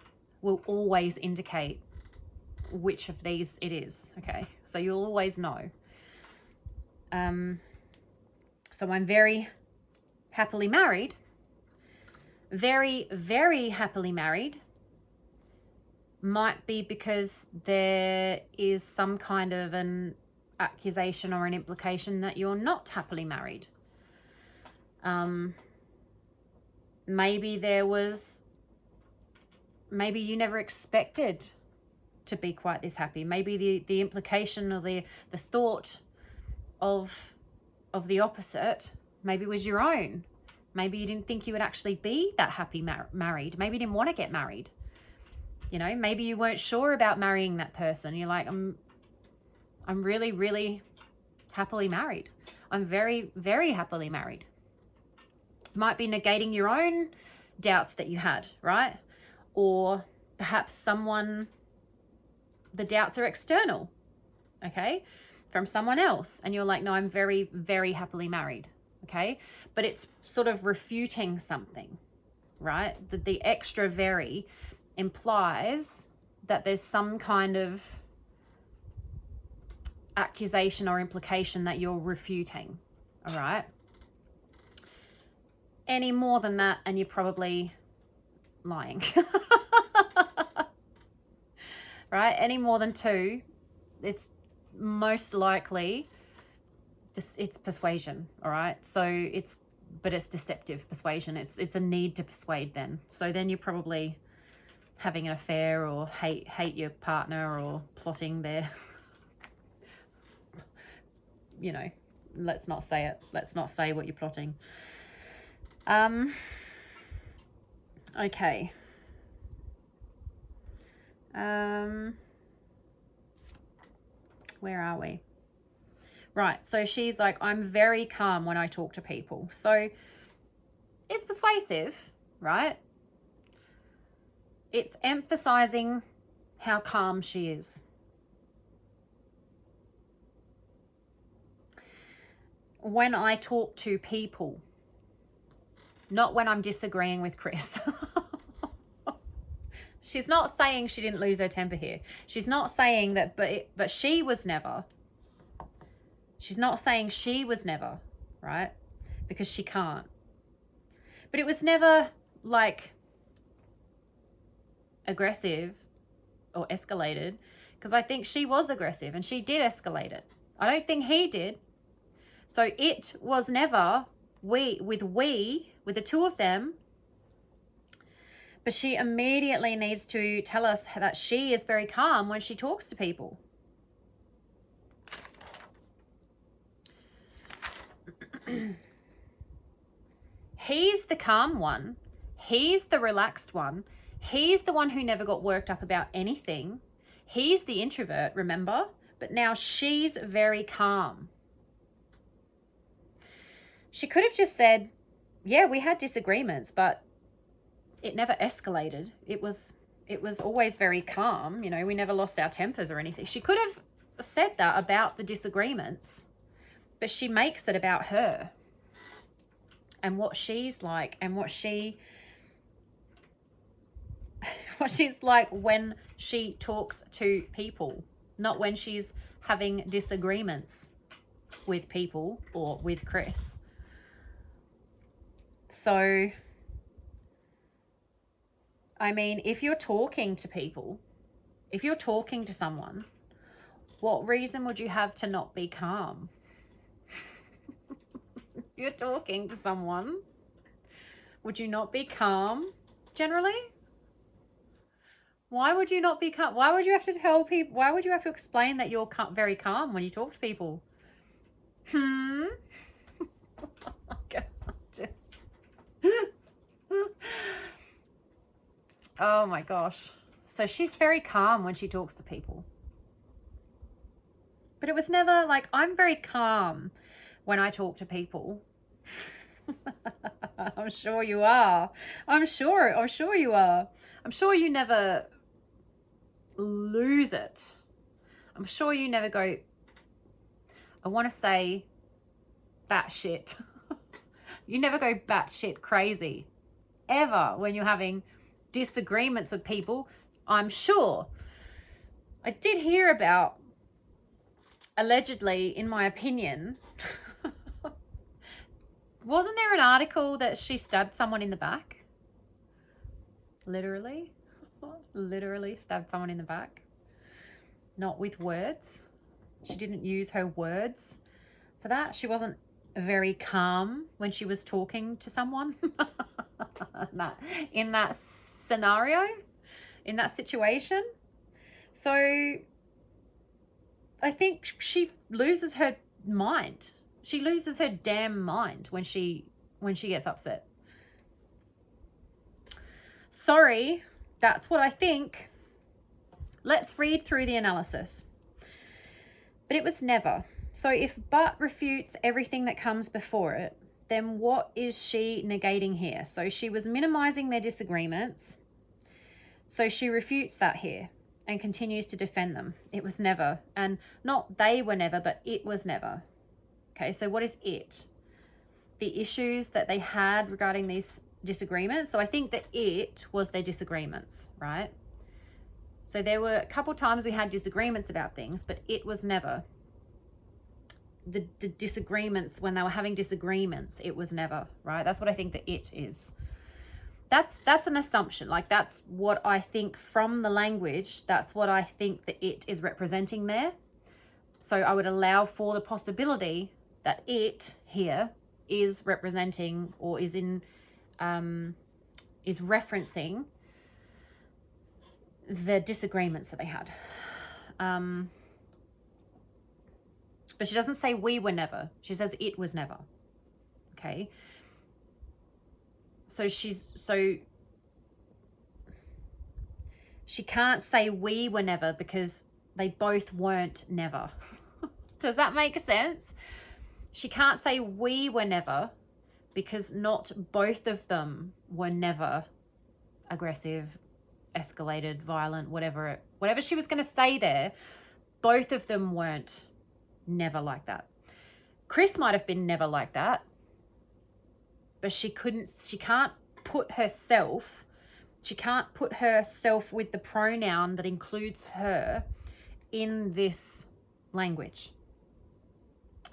will always indicate which of these it is. Okay, so you'll always know. So I'm very happily married. Very, very happily married might be because there is some kind of an accusation or an implication that you're not happily married. Maybe you never expected to be quite this happy. Maybe the implication or the thought of the opposite maybe was your own. Maybe you didn't think you would actually be that happy married. Maybe you didn't want to get married. You know, maybe you weren't sure about marrying that person. You're like, I'm really, really happily married. I'm very, very happily married. Might be negating your own doubts that you had, right? Or perhaps the doubts are external, okay, from someone else. And you're like, no, I'm very, very happily married, okay? But it's sort of refuting something, right? The extra very implies that there's some kind of accusation or implication that you're refuting, all right? Any more than that and you're probably lying. Right? Any more than 2, it's most likely just, it's persuasion, all right? So it's deceptive persuasion. It's a need to persuade then. So then you're probably having an affair or hate your partner or plotting their, you know, let's not say it. Let's not say what you're plotting. Okay. Where are we? Right, so she's like, I'm very calm when I talk to people. So it's persuasive, right? It's emphasizing how calm she is. When I talk to people, not when I'm disagreeing with Chris. She's not saying she didn't lose her temper here. She's not saying that, but she was never. She's not saying she was never, right? Because she can't. But it was never like aggressive or escalated, because I think she was aggressive and she did escalate it. I don't think he did. So it was never with the two of them. But she immediately needs to tell us that she is very calm when she talks to people. He's the calm one. He's the relaxed one. He's the one who never got worked up about anything. He's the introvert, remember? But now she's very calm. She could have just said, yeah, we had disagreements, but it never escalated. It was always very calm. You know, we never lost our tempers or anything. She could have said that about the disagreements, but she makes it about her and what she's like and what she's like when she talks to people, not when she's having disagreements with people or with Chris. So, I mean, if you're talking to people, if you're talking to someone, what reason would you have to not be calm? If you're talking to someone, would you not be calm generally? Why would you not be calm? Why would you have to tell people? Why would you have to explain that you're very calm when you talk to people? Oh my gosh. So she's very calm when she talks to people. But it was never like, I'm very calm when I talk to people. I'm sure you are. I'm sure you are. I'm sure you never lose it. I'm sure you never go, I want to say batshit. You never go batshit crazy ever when you're having disagreements with people. I'm sure. I did hear about, allegedly, in my opinion, wasn't there an article that she stabbed someone in the back? Literally stabbed someone in the back. Not with words. She didn't use her words for that. She wasn't very calm when she was talking to someone. in that scenario, in that situation. So I think she loses her mind. She loses her damn mind when she gets upset. Sorry, that's what I think. Let's read through the analysis. But it was never. So if but refutes everything that comes before it, then what is she negating here? So she was minimizing their disagreements. So she refutes that here and continues to defend them. It was never. And not they were never, but it was never. Okay, so what is it? The issues that they had regarding these disagreements. So I think that it was their disagreements, right? So there were a couple times we had disagreements about things, but it was never. The disagreements, when they were having disagreements, it was never, right? That's what I think the it is. That's an assumption. Like, that's what I think from the language. That's what I think the it is representing there. So I would allow for the possibility that it here is representing or is in is referencing the disagreements that they had. But she doesn't say we were never. She says it was never. Okay. So she can't say we were never because they both weren't never. Does that make sense? She can't say we were never because not both of them were never aggressive, escalated, violent, whatever she was going to say there. Both of them weren't never like that. Chris might have been never like that, but she can't put herself with the pronoun that includes her in this language.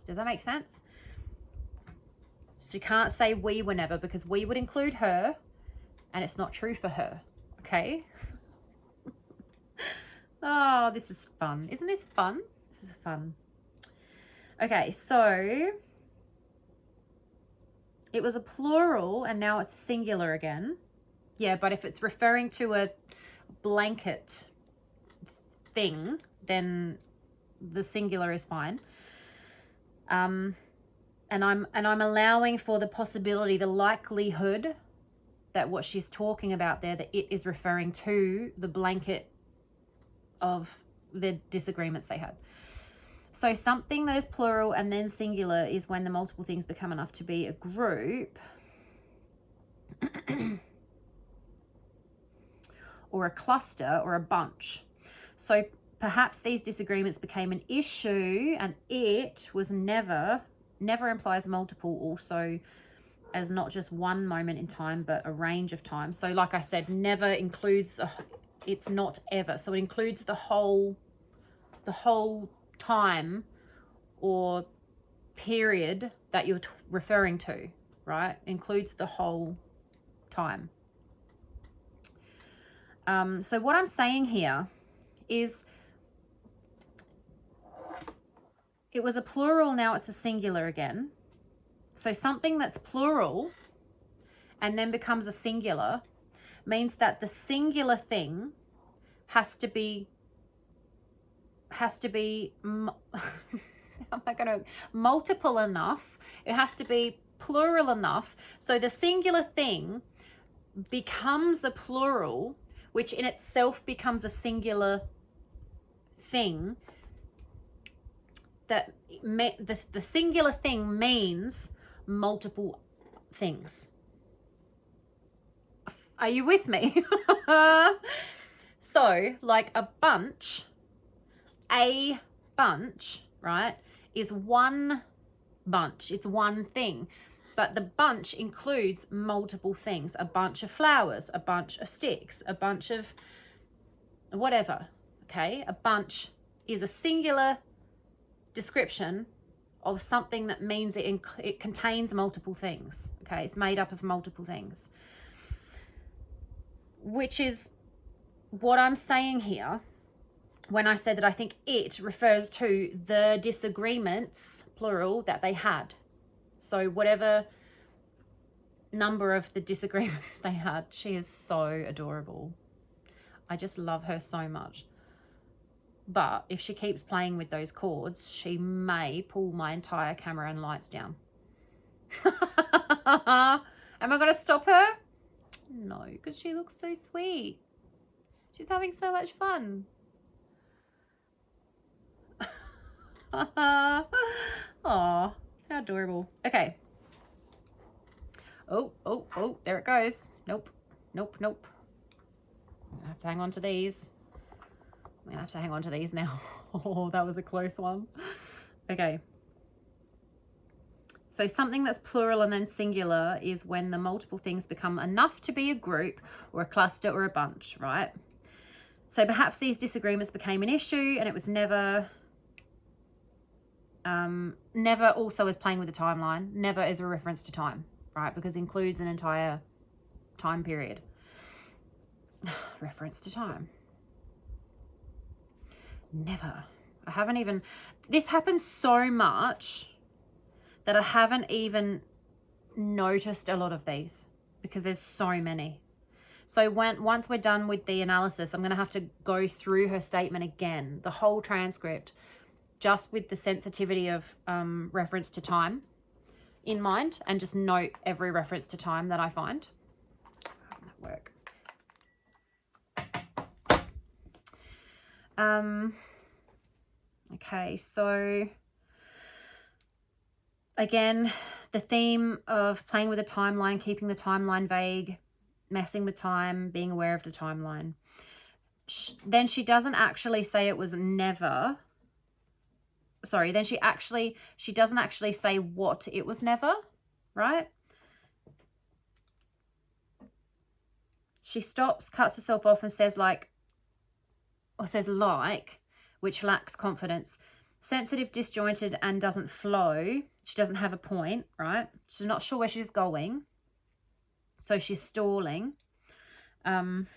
Does that make sense? She can't say we were never because we would include her and it's not true for her. Okay? Oh, this is fun. Isn't this fun? This is fun. Okay, so it was a plural and now it's a singular again. Yeah, but if it's referring to a blanket thing, then the singular is fine. And I'm allowing for the possibility, the likelihood that what she's talking about there, that it is referring to the blanket of the disagreements they had. So something that is plural and then singular is when the multiple things become enough to be a group or a cluster or a bunch. So perhaps these disagreements became an issue and it was never implies multiple also as not just one moment in time, but a range of times. So like I said, never includes, it's not ever. So it includes the whole time or period that you're referring to, right? Includes the whole time. So what I'm saying here is it was a plural, now it's a singular again. So something that's plural and then becomes a singular means that the singular thing has to be multiple enough. It has to be plural enough. So the singular thing becomes a plural, which in itself becomes a singular thing. That the singular thing means multiple things. Are you with me? So, like a bunch, right, is one bunch. It's one thing. But the bunch includes multiple things. A bunch of flowers, a bunch of sticks, a bunch of whatever, okay? A bunch is a singular description of something that means it contains multiple things, okay? It's made up of multiple things, which is what I'm saying here when I said that I think it refers to the disagreements, plural, that they had. So whatever number of the disagreements they had, she is so adorable. I just love her so much. But if she keeps playing with those chords, she may pull my entire camera and lights down. Am I going to stop her? No, because she looks so sweet. She's having so much fun. Aw, how adorable. Okay. Oh, there it goes. Nope. I'm gonna have to hang on to these. I'm gonna have to hang on to these now. Oh, that was a close one. Okay. So something that's plural and then singular is when the multiple things become enough to be a group or a cluster or a bunch, right? So perhaps these disagreements became an issue and it was never also as playing with the timeline, never as a reference to time, right? Because it includes an entire time period. Reference to time. Never. I haven't even, this happens so much that I haven't even noticed a lot of these because there's so many. So once we're done with the analysis, I'm going to have to go through her statement again, the whole transcript, just with the sensitivity of reference to time in mind, and just note every reference to time that I find. How can that work? Okay, so again, the theme of playing with a timeline, keeping the timeline vague, messing with time, being aware of the timeline. Then she doesn't actually say it was never. Sorry, then she doesn't actually say what it was never, right? She stops, cuts herself off and says which lacks confidence. Sensitive, disjointed, and doesn't flow. She doesn't have a point, right? She's not sure where she's going. So she's stalling. And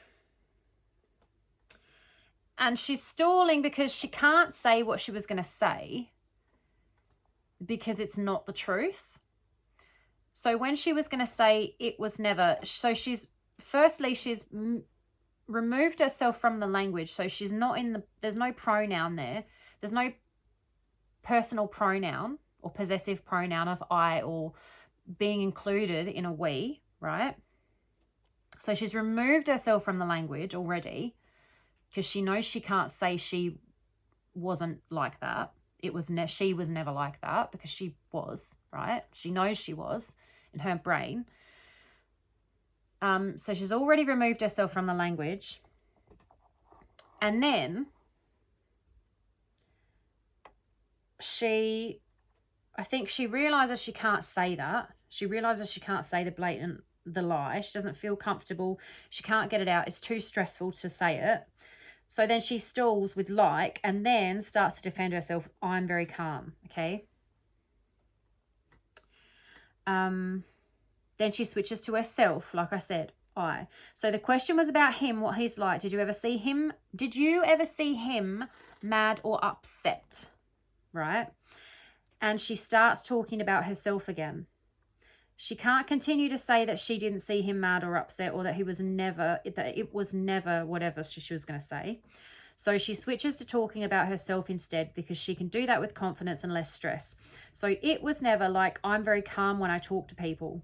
she's stalling because she can't say what she was going to say because it's not the truth. So when she was going to say it was never, so she's removed herself from the language. So she's not there's no pronoun there. There's no personal pronoun or possessive pronoun of I or being included in a we, right? So she's removed herself from the language already because she knows she can't say she wasn't like that. She was never like that because she was, right? She knows she was in her brain. So she's already removed herself from the language. And then I think she realizes she can't say that. She realizes she can't say the lie. She doesn't feel comfortable. She can't get it out. It's too stressful to say it. So then she stalls with and then starts to defend herself. I'm very calm. Okay. Then she switches to herself. Like I said, I. So the question was about him, what he's like. Did you ever see him mad or upset? Right? And she starts talking about herself again. She can't continue to say that she didn't see him mad or upset or that it was never whatever she was going to say. So she switches to talking about herself instead because she can do that with confidence and less stress. So it was never like, I'm very calm when I talk to people.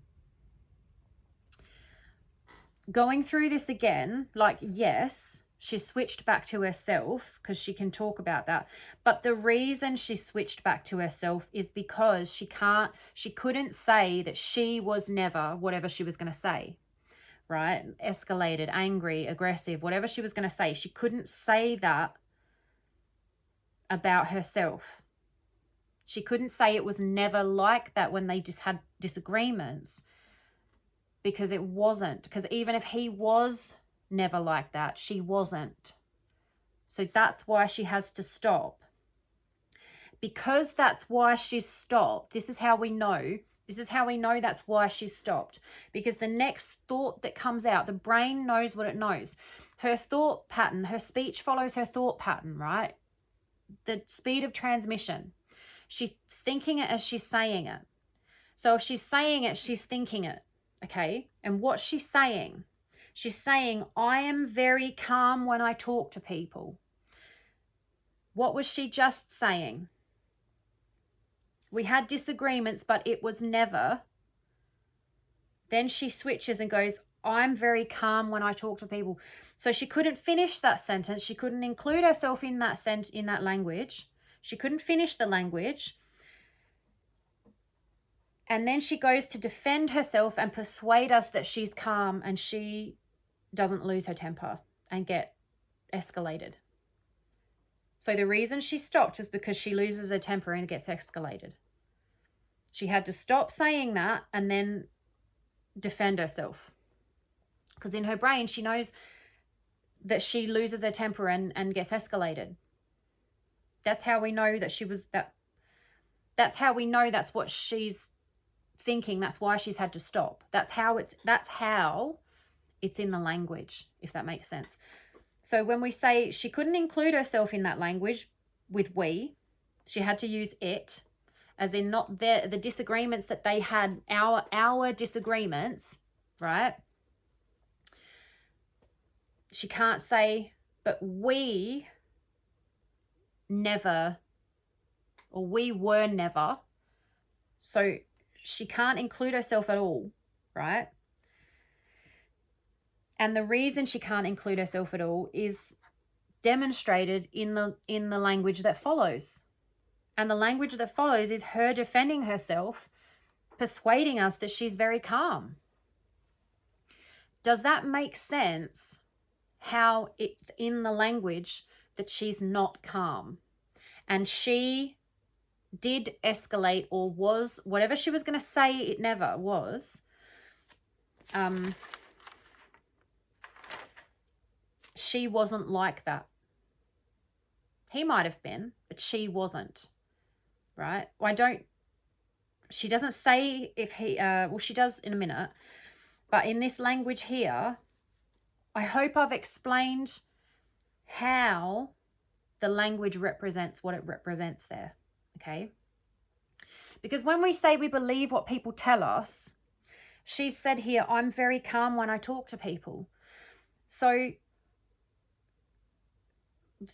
Going through this again, yes, she switched back to herself because she can talk about that. But the reason she switched back to herself is because she couldn't say that she was never whatever she was going to say, right? Escalated, angry, aggressive, whatever she was going to say. She couldn't say that about herself. She couldn't say it was never like that when they just had disagreements because it wasn't. Because even if he was never like that, she wasn't. So that's why she has to stop. Because that's why she stopped. This is how we know that's why she stopped. Because the next thought that comes out, the brain knows what it knows. Her thought pattern, her speech follows her thought pattern, right? The speed of transmission. She's thinking it as she's saying it. So if she's saying it, she's thinking it. Okay? And what's she saying? She's saying, I am very calm when I talk to people. What was she just saying? We had disagreements, but it was never. Then she switches and goes, I'm very calm when I talk to people. So she couldn't finish that sentence. She couldn't include herself in that language. She couldn't finish the language. And then she goes to defend herself and persuade us that she's calm and she doesn't lose her temper and get escalated. So the reason she stopped is because she loses her temper and gets escalated. She had to stop saying that and then defend herself. Because in her brain, she knows that she loses her temper and gets escalated. That's how we know that she was that. That's how we know that's what she's thinking. That's why she's had to stop. That's how it's in the language, if that makes sense. So when we say she couldn't include herself in that language with we, she had to use it, as in not the disagreements that they had, our disagreements, right? She can't say, but we never, or we were never. So she can't include herself at all, right? And the reason she can't include herself at all is demonstrated in the language that follows. And the language that follows is her defending herself, persuading us that she's very calm. Does that make sense? How it's in the language that she's not calm. And she did escalate, or was, whatever she was going to say, it never was. She wasn't like that. He might have been, but she wasn't. Right? She doesn't say if he, well, she does in a minute. But in this language here, I hope I've explained how the language represents what it represents there. Okay? Because when we say we believe what people tell us, she said here, I'm very calm when I talk to people. So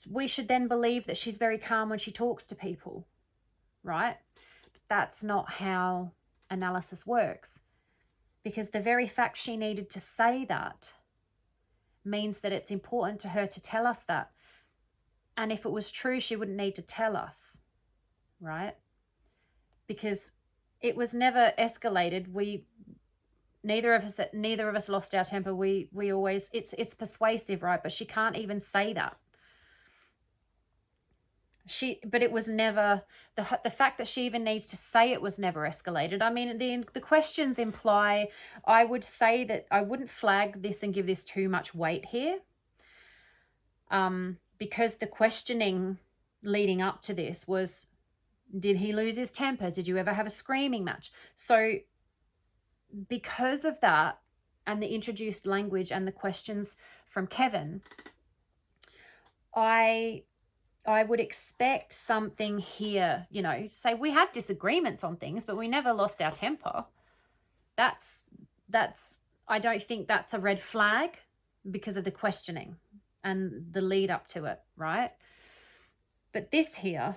we should then believe that she's very calm when she talks to people, right? But that's not how analysis works, because the very fact she needed to say that means that it's important to her to tell us that. And if it was true, she wouldn't need to tell us, right? Because it was never escalated. Neither of us lost our temper. We always, it's persuasive, right? But she can't even say that. But it was never, the fact that she even needs to say it was never escalated. I mean, the questions imply, I would say that I wouldn't flag this and give this too much weight here. Because the questioning leading up to this was, did he lose his temper? Did you ever have a screaming match? So because of that and the introduced language and the questions from Kevin, I would expect something here, say we had disagreements on things, but we never lost our temper. That's I don't think that's a red flag because of the questioning and the lead up to it, right? But this here,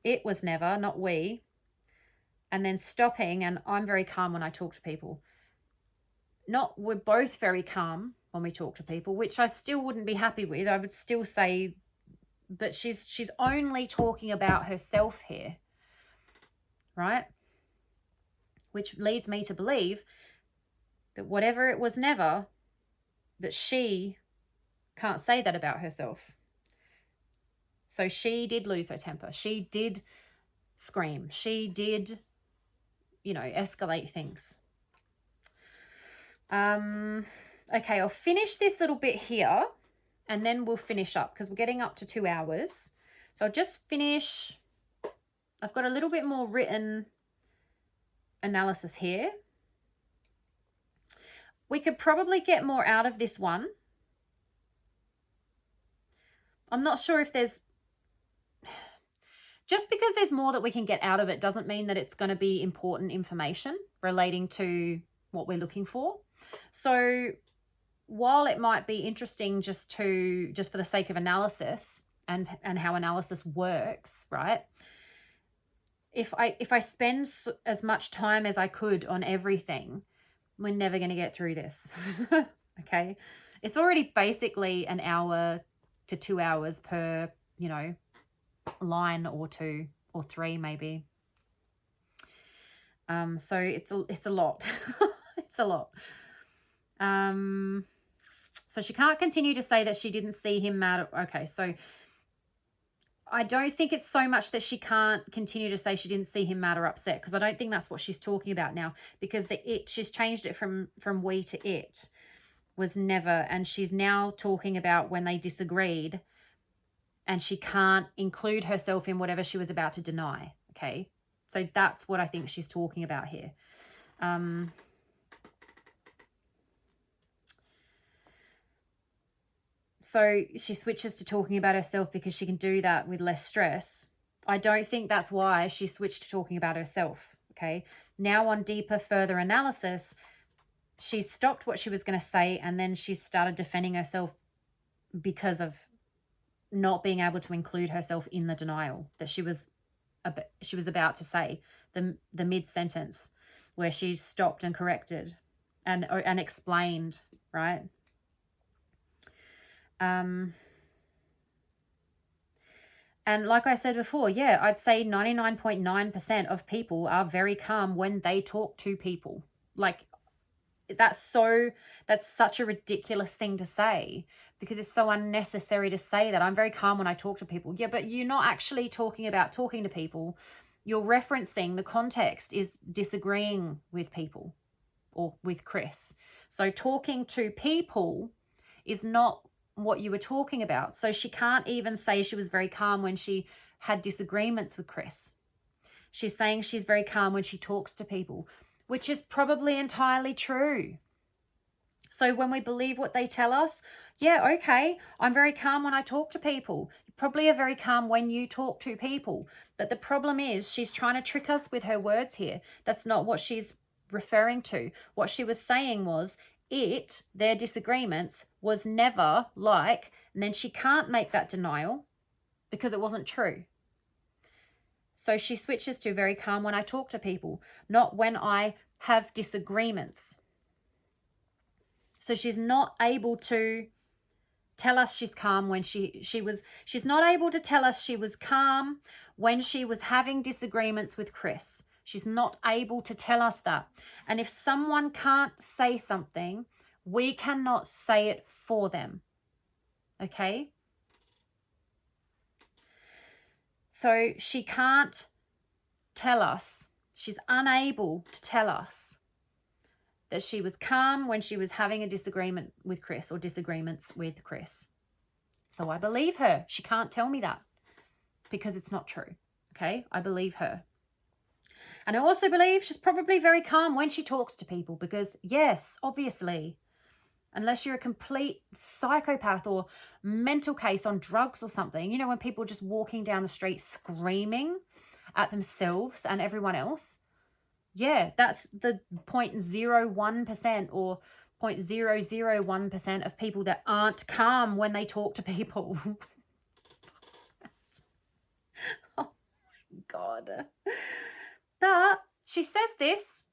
it was never, not we. And then stopping, and I'm very calm when I talk to people. Not we're both very calm when we talk to people, which I still wouldn't be happy with. I would still say, but she's only talking about herself here, right? Which leads me to believe that whatever it was never, that she can't say that about herself. So she did lose her temper. She did scream. She did, escalate things. Okay, I'll finish this little bit here and then we'll finish up because we're getting up to 2 hours. So I'll just finish. I've got a little bit more written analysis here. We could probably get more out of this one. I'm not sure if there's... Just because there's more that we can get out of it doesn't mean that it's going to be important information relating to what we're looking for. So while it might be interesting just for the sake of analysis and how analysis works, right? If I spend as much time as I could on everything, we're never going to get through this. Okay? It's already basically an hour to 2 hours per you know, line or two or three maybe. So it's a lot. It's a lot. So she can't continue to say that she didn't see him mad. Okay, so I don't think it's so much that she can't continue to say she didn't see him mad or upset, because I don't think that's what she's talking about now, because she's changed it from we to it was never, and she's now talking about when they disagreed, and she can't include herself in whatever she was about to deny. Okay, so that's what I think she's talking about here. So she switches to talking about herself because she can do that with less stress. I don't think that's why she switched to talking about herself, okay? Now on deeper, further analysis, she stopped what she was going to say, and then she started defending herself because of not being able to include herself in the denial that she was about to say, the mid-sentence where she stopped and corrected and explained, right? And like I said before, yeah, I'd say 99.9% of people are very calm when they talk to people. Like, that's such a ridiculous thing to say, because it's so unnecessary to say that. I'm very calm when I talk to people. Yeah, but you're not actually talking about talking to people. You're referencing, the context is disagreeing with people or with Chris. So talking to people is not what you were talking about. So she can't even say she was very calm when she had disagreements with Chris. She's saying she's very calm when she talks to people, which is probably entirely true. So when we believe what they tell us, yeah, okay, I'm very calm when I talk to people. You probably are very calm when you talk to people. But the problem is she's trying to trick us with her words here. That's not what she's referring to. What she was saying was their disagreements was never like, and then she can't make that denial because it wasn't true. So she switches to very calm when I talk to people, not when I have disagreements. So she's not able to tell us she's calm when she's not able to tell us she was calm when she was having disagreements with Chris. She's not able to tell us that. And if someone can't say something, we cannot say it for them. Okay? So she can't tell us, she's unable to tell us that she was calm when she was having a disagreement with Chris or disagreements with Chris. So I believe her. She can't tell me that because it's not true. Okay? I believe her. And I also believe she's probably very calm when she talks to people because, yes, obviously, unless you're a complete psychopath or mental case on drugs or something, you know, when people are just walking down the street screaming at themselves and everyone else, yeah, that's the 0.01% or 0.001% of people that aren't calm when they talk to people. Oh my God. But she says this,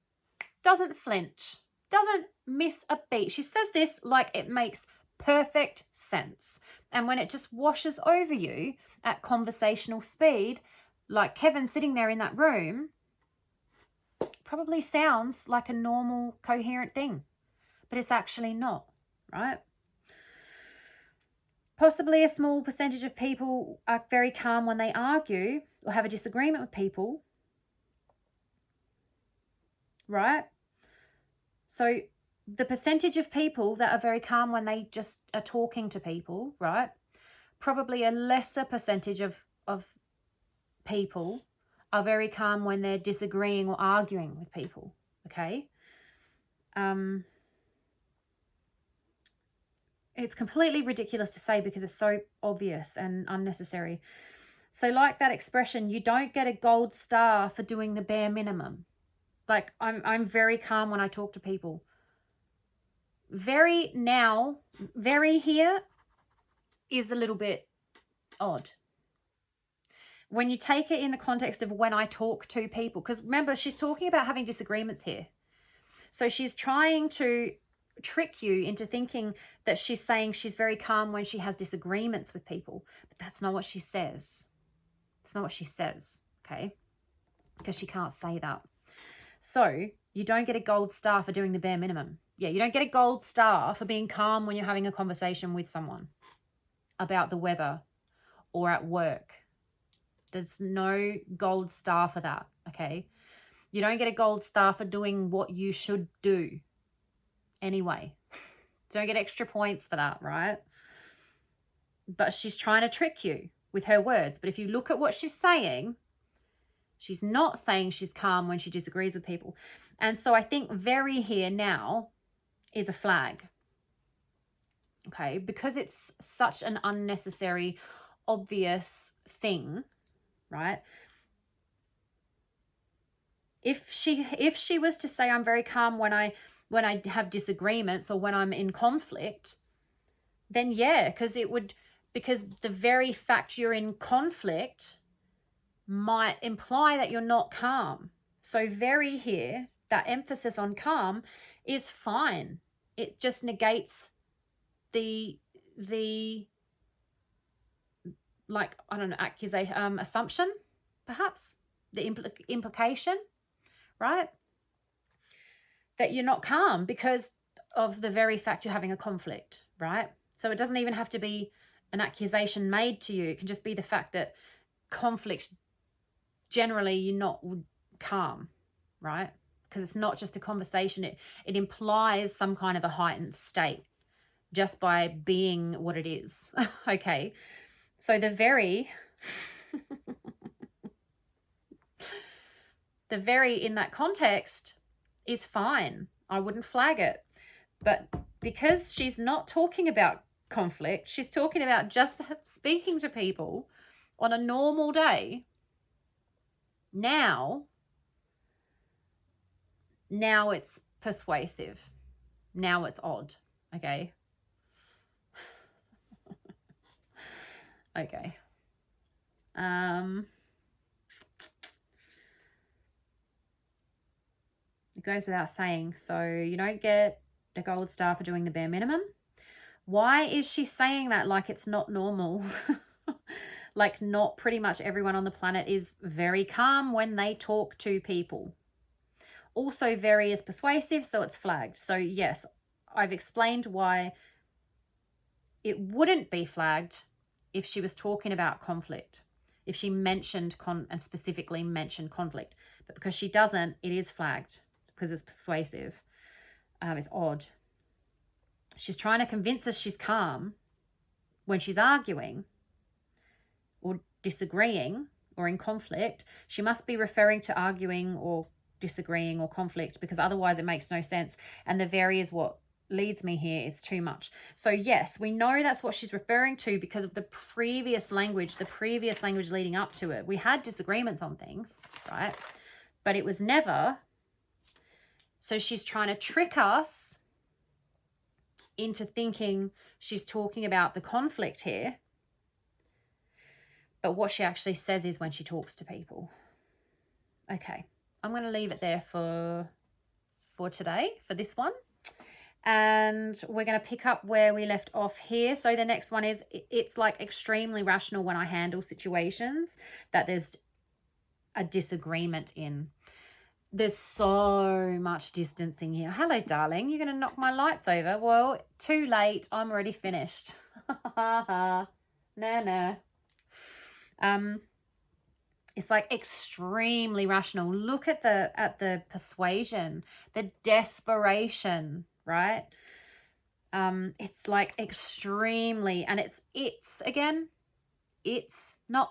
doesn't flinch, doesn't miss a beat. She says this like it makes perfect sense. And when it just washes over you at conversational speed, like Kevin sitting there in that room, probably sounds like a normal, coherent thing. But it's actually not, right? Possibly a small percentage of people are very calm when they argue or have a disagreement with people. Right? So the percentage of people that are very calm when they just are talking to people, right? Probably a lesser percentage of people are very calm when they're disagreeing or arguing with people, okay? It's completely ridiculous to say because it's so obvious and unnecessary. So like that expression, you don't get a gold star for doing the bare minimum. Like, I'm very calm when I talk to people. Very here is a little bit odd. When you take it in the context of when I talk to people, because remember, she's talking about having disagreements here. So she's trying to trick you into thinking that she's saying she's very calm when she has disagreements with people. But that's not what she says. It's not what she says, okay? Because she can't say that. So you don't get a gold star for doing the bare minimum. Yeah, you don't get a gold star for being calm when you're having a conversation with someone about the weather or at work. There's no gold star for that, okay? You don't get a gold star for doing what you should do anyway. Don't get extra points for that, right? But she's trying to trick you with her words. But if you look at what she's saying, she's not saying she's calm when she disagrees with people. And so I think very here now is a flag. Okay, because it's such an unnecessary, obvious thing, right? If she was to say I'm very calm when I have disagreements or when I'm in conflict, then yeah, because the very fact you're in conflict might imply that you're not calm. So very here, that emphasis on calm is fine. It just negates the like, I don't know, accusation, assumption, perhaps, the implication, right? That you're not calm because of the very fact you're having a conflict, right? So it doesn't even have to be an accusation made to you. It can just be the fact that conflict, generally, you're not calm, right? Because it's not just a conversation. It implies some kind of a heightened state just by being what it is. Okay. So the very in that context is fine. I wouldn't flag it. But because she's not talking about conflict, she's talking about just speaking to people on a normal day. Now it's persuasive. Now it's odd. Okay. Okay. It goes without saying. So you don't get a gold star for doing the bare minimum. Why is she saying that like it's not normal? Like not pretty much everyone on the planet is very calm when they talk to people. Also very is persuasive, so it's flagged. So yes, I've explained why it wouldn't be flagged if she was talking about conflict, if she mentioned and specifically mentioned conflict. But because she doesn't, it is flagged because it's persuasive. It's odd. She's trying to convince us she's calm when she's arguing or disagreeing or in conflict. She must be referring to arguing or disagreeing or conflict, because otherwise it makes no sense. And the very is what leads me here. It's too much. So yes, we know that's what she's referring to because of the previous language leading up to it. We had disagreements on things, right? But it was never. So she's trying to trick us into thinking she's talking about the conflict here. But what she actually says is when she talks to people. Okay, I'm going to leave it there for today, for this one. And we're going to pick up where we left off here. So the next one is, it's like extremely rational when I handle situations that there's a disagreement in. There's so much distancing here. Hello, darling. You're going to knock my lights over. Well, too late. I'm already finished. No. It's like extremely rational. Look at the persuasion, the desperation, right? It's like extremely, and it's again, it's not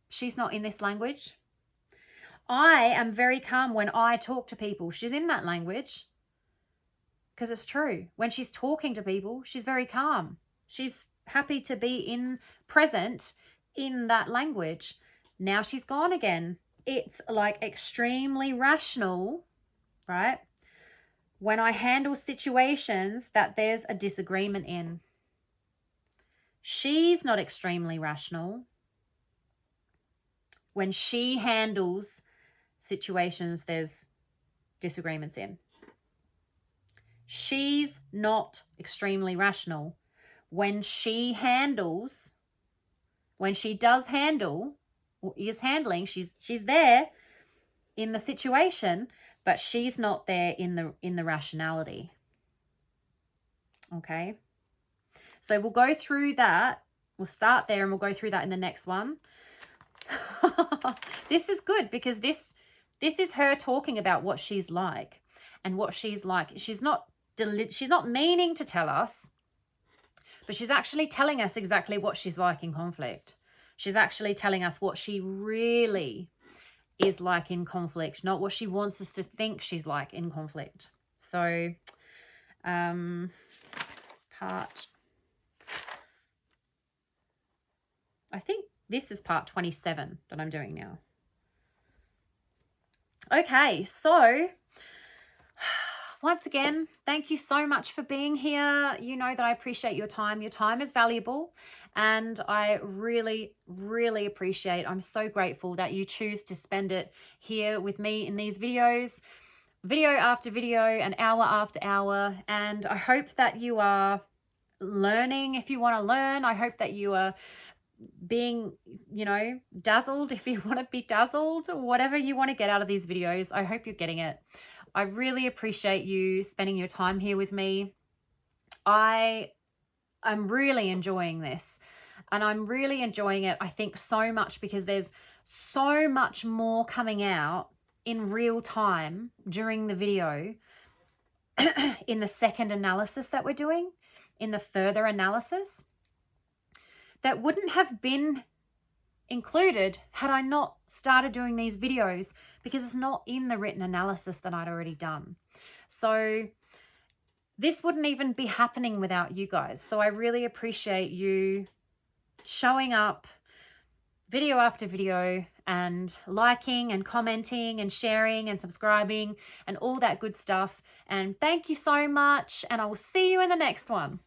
she's not in this language. I am very calm when I talk to people. She's in that language because it's true. When she's talking to people, she's very calm. She's happy to be present in that language. Now she's gone again. It's like extremely rational, right? When I handle situations that there's a disagreement in. She's not extremely rational when she handles situations there's disagreements in. She's not extremely rational. When she handles, when she does handle or is handling, she's there in the situation, but she's not there in the rationality. Okay? So we'll go through that. We'll start there and we'll go through that in the next one. This is good because this is her talking about what she's like and what she's like. She's not meaning to tell us, but she's actually telling us exactly what she's like in conflict. She's actually telling us what she really is like in conflict, not what she wants us to think she's like in conflict. So, I think this is part 27 that I'm doing now. Okay, so once again, thank you so much for being here. You know that I appreciate your time. Your time is valuable, and I really, really appreciate, I'm so grateful that you choose to spend it here with me in these videos, video after video and hour after hour. And I hope that you are learning if you want to learn. I hope that you are being, you know, dazzled if you want to be dazzled. Whatever you want to get out of these videos, I hope you're getting it. I really appreciate you spending your time here with me. I'm really enjoying this, and I'm really enjoying it, I think, so much because there's so much more coming out in real time during the video in the second analysis that we're doing, in the further analysis, that wouldn't have been included had I not started doing these videos, because it's not in the written analysis that I'd already done. So this wouldn't even be happening without you guys. So I really appreciate you showing up video after video and liking and commenting and sharing and subscribing and all that good stuff. And thank you so much, and I will see you in the next one.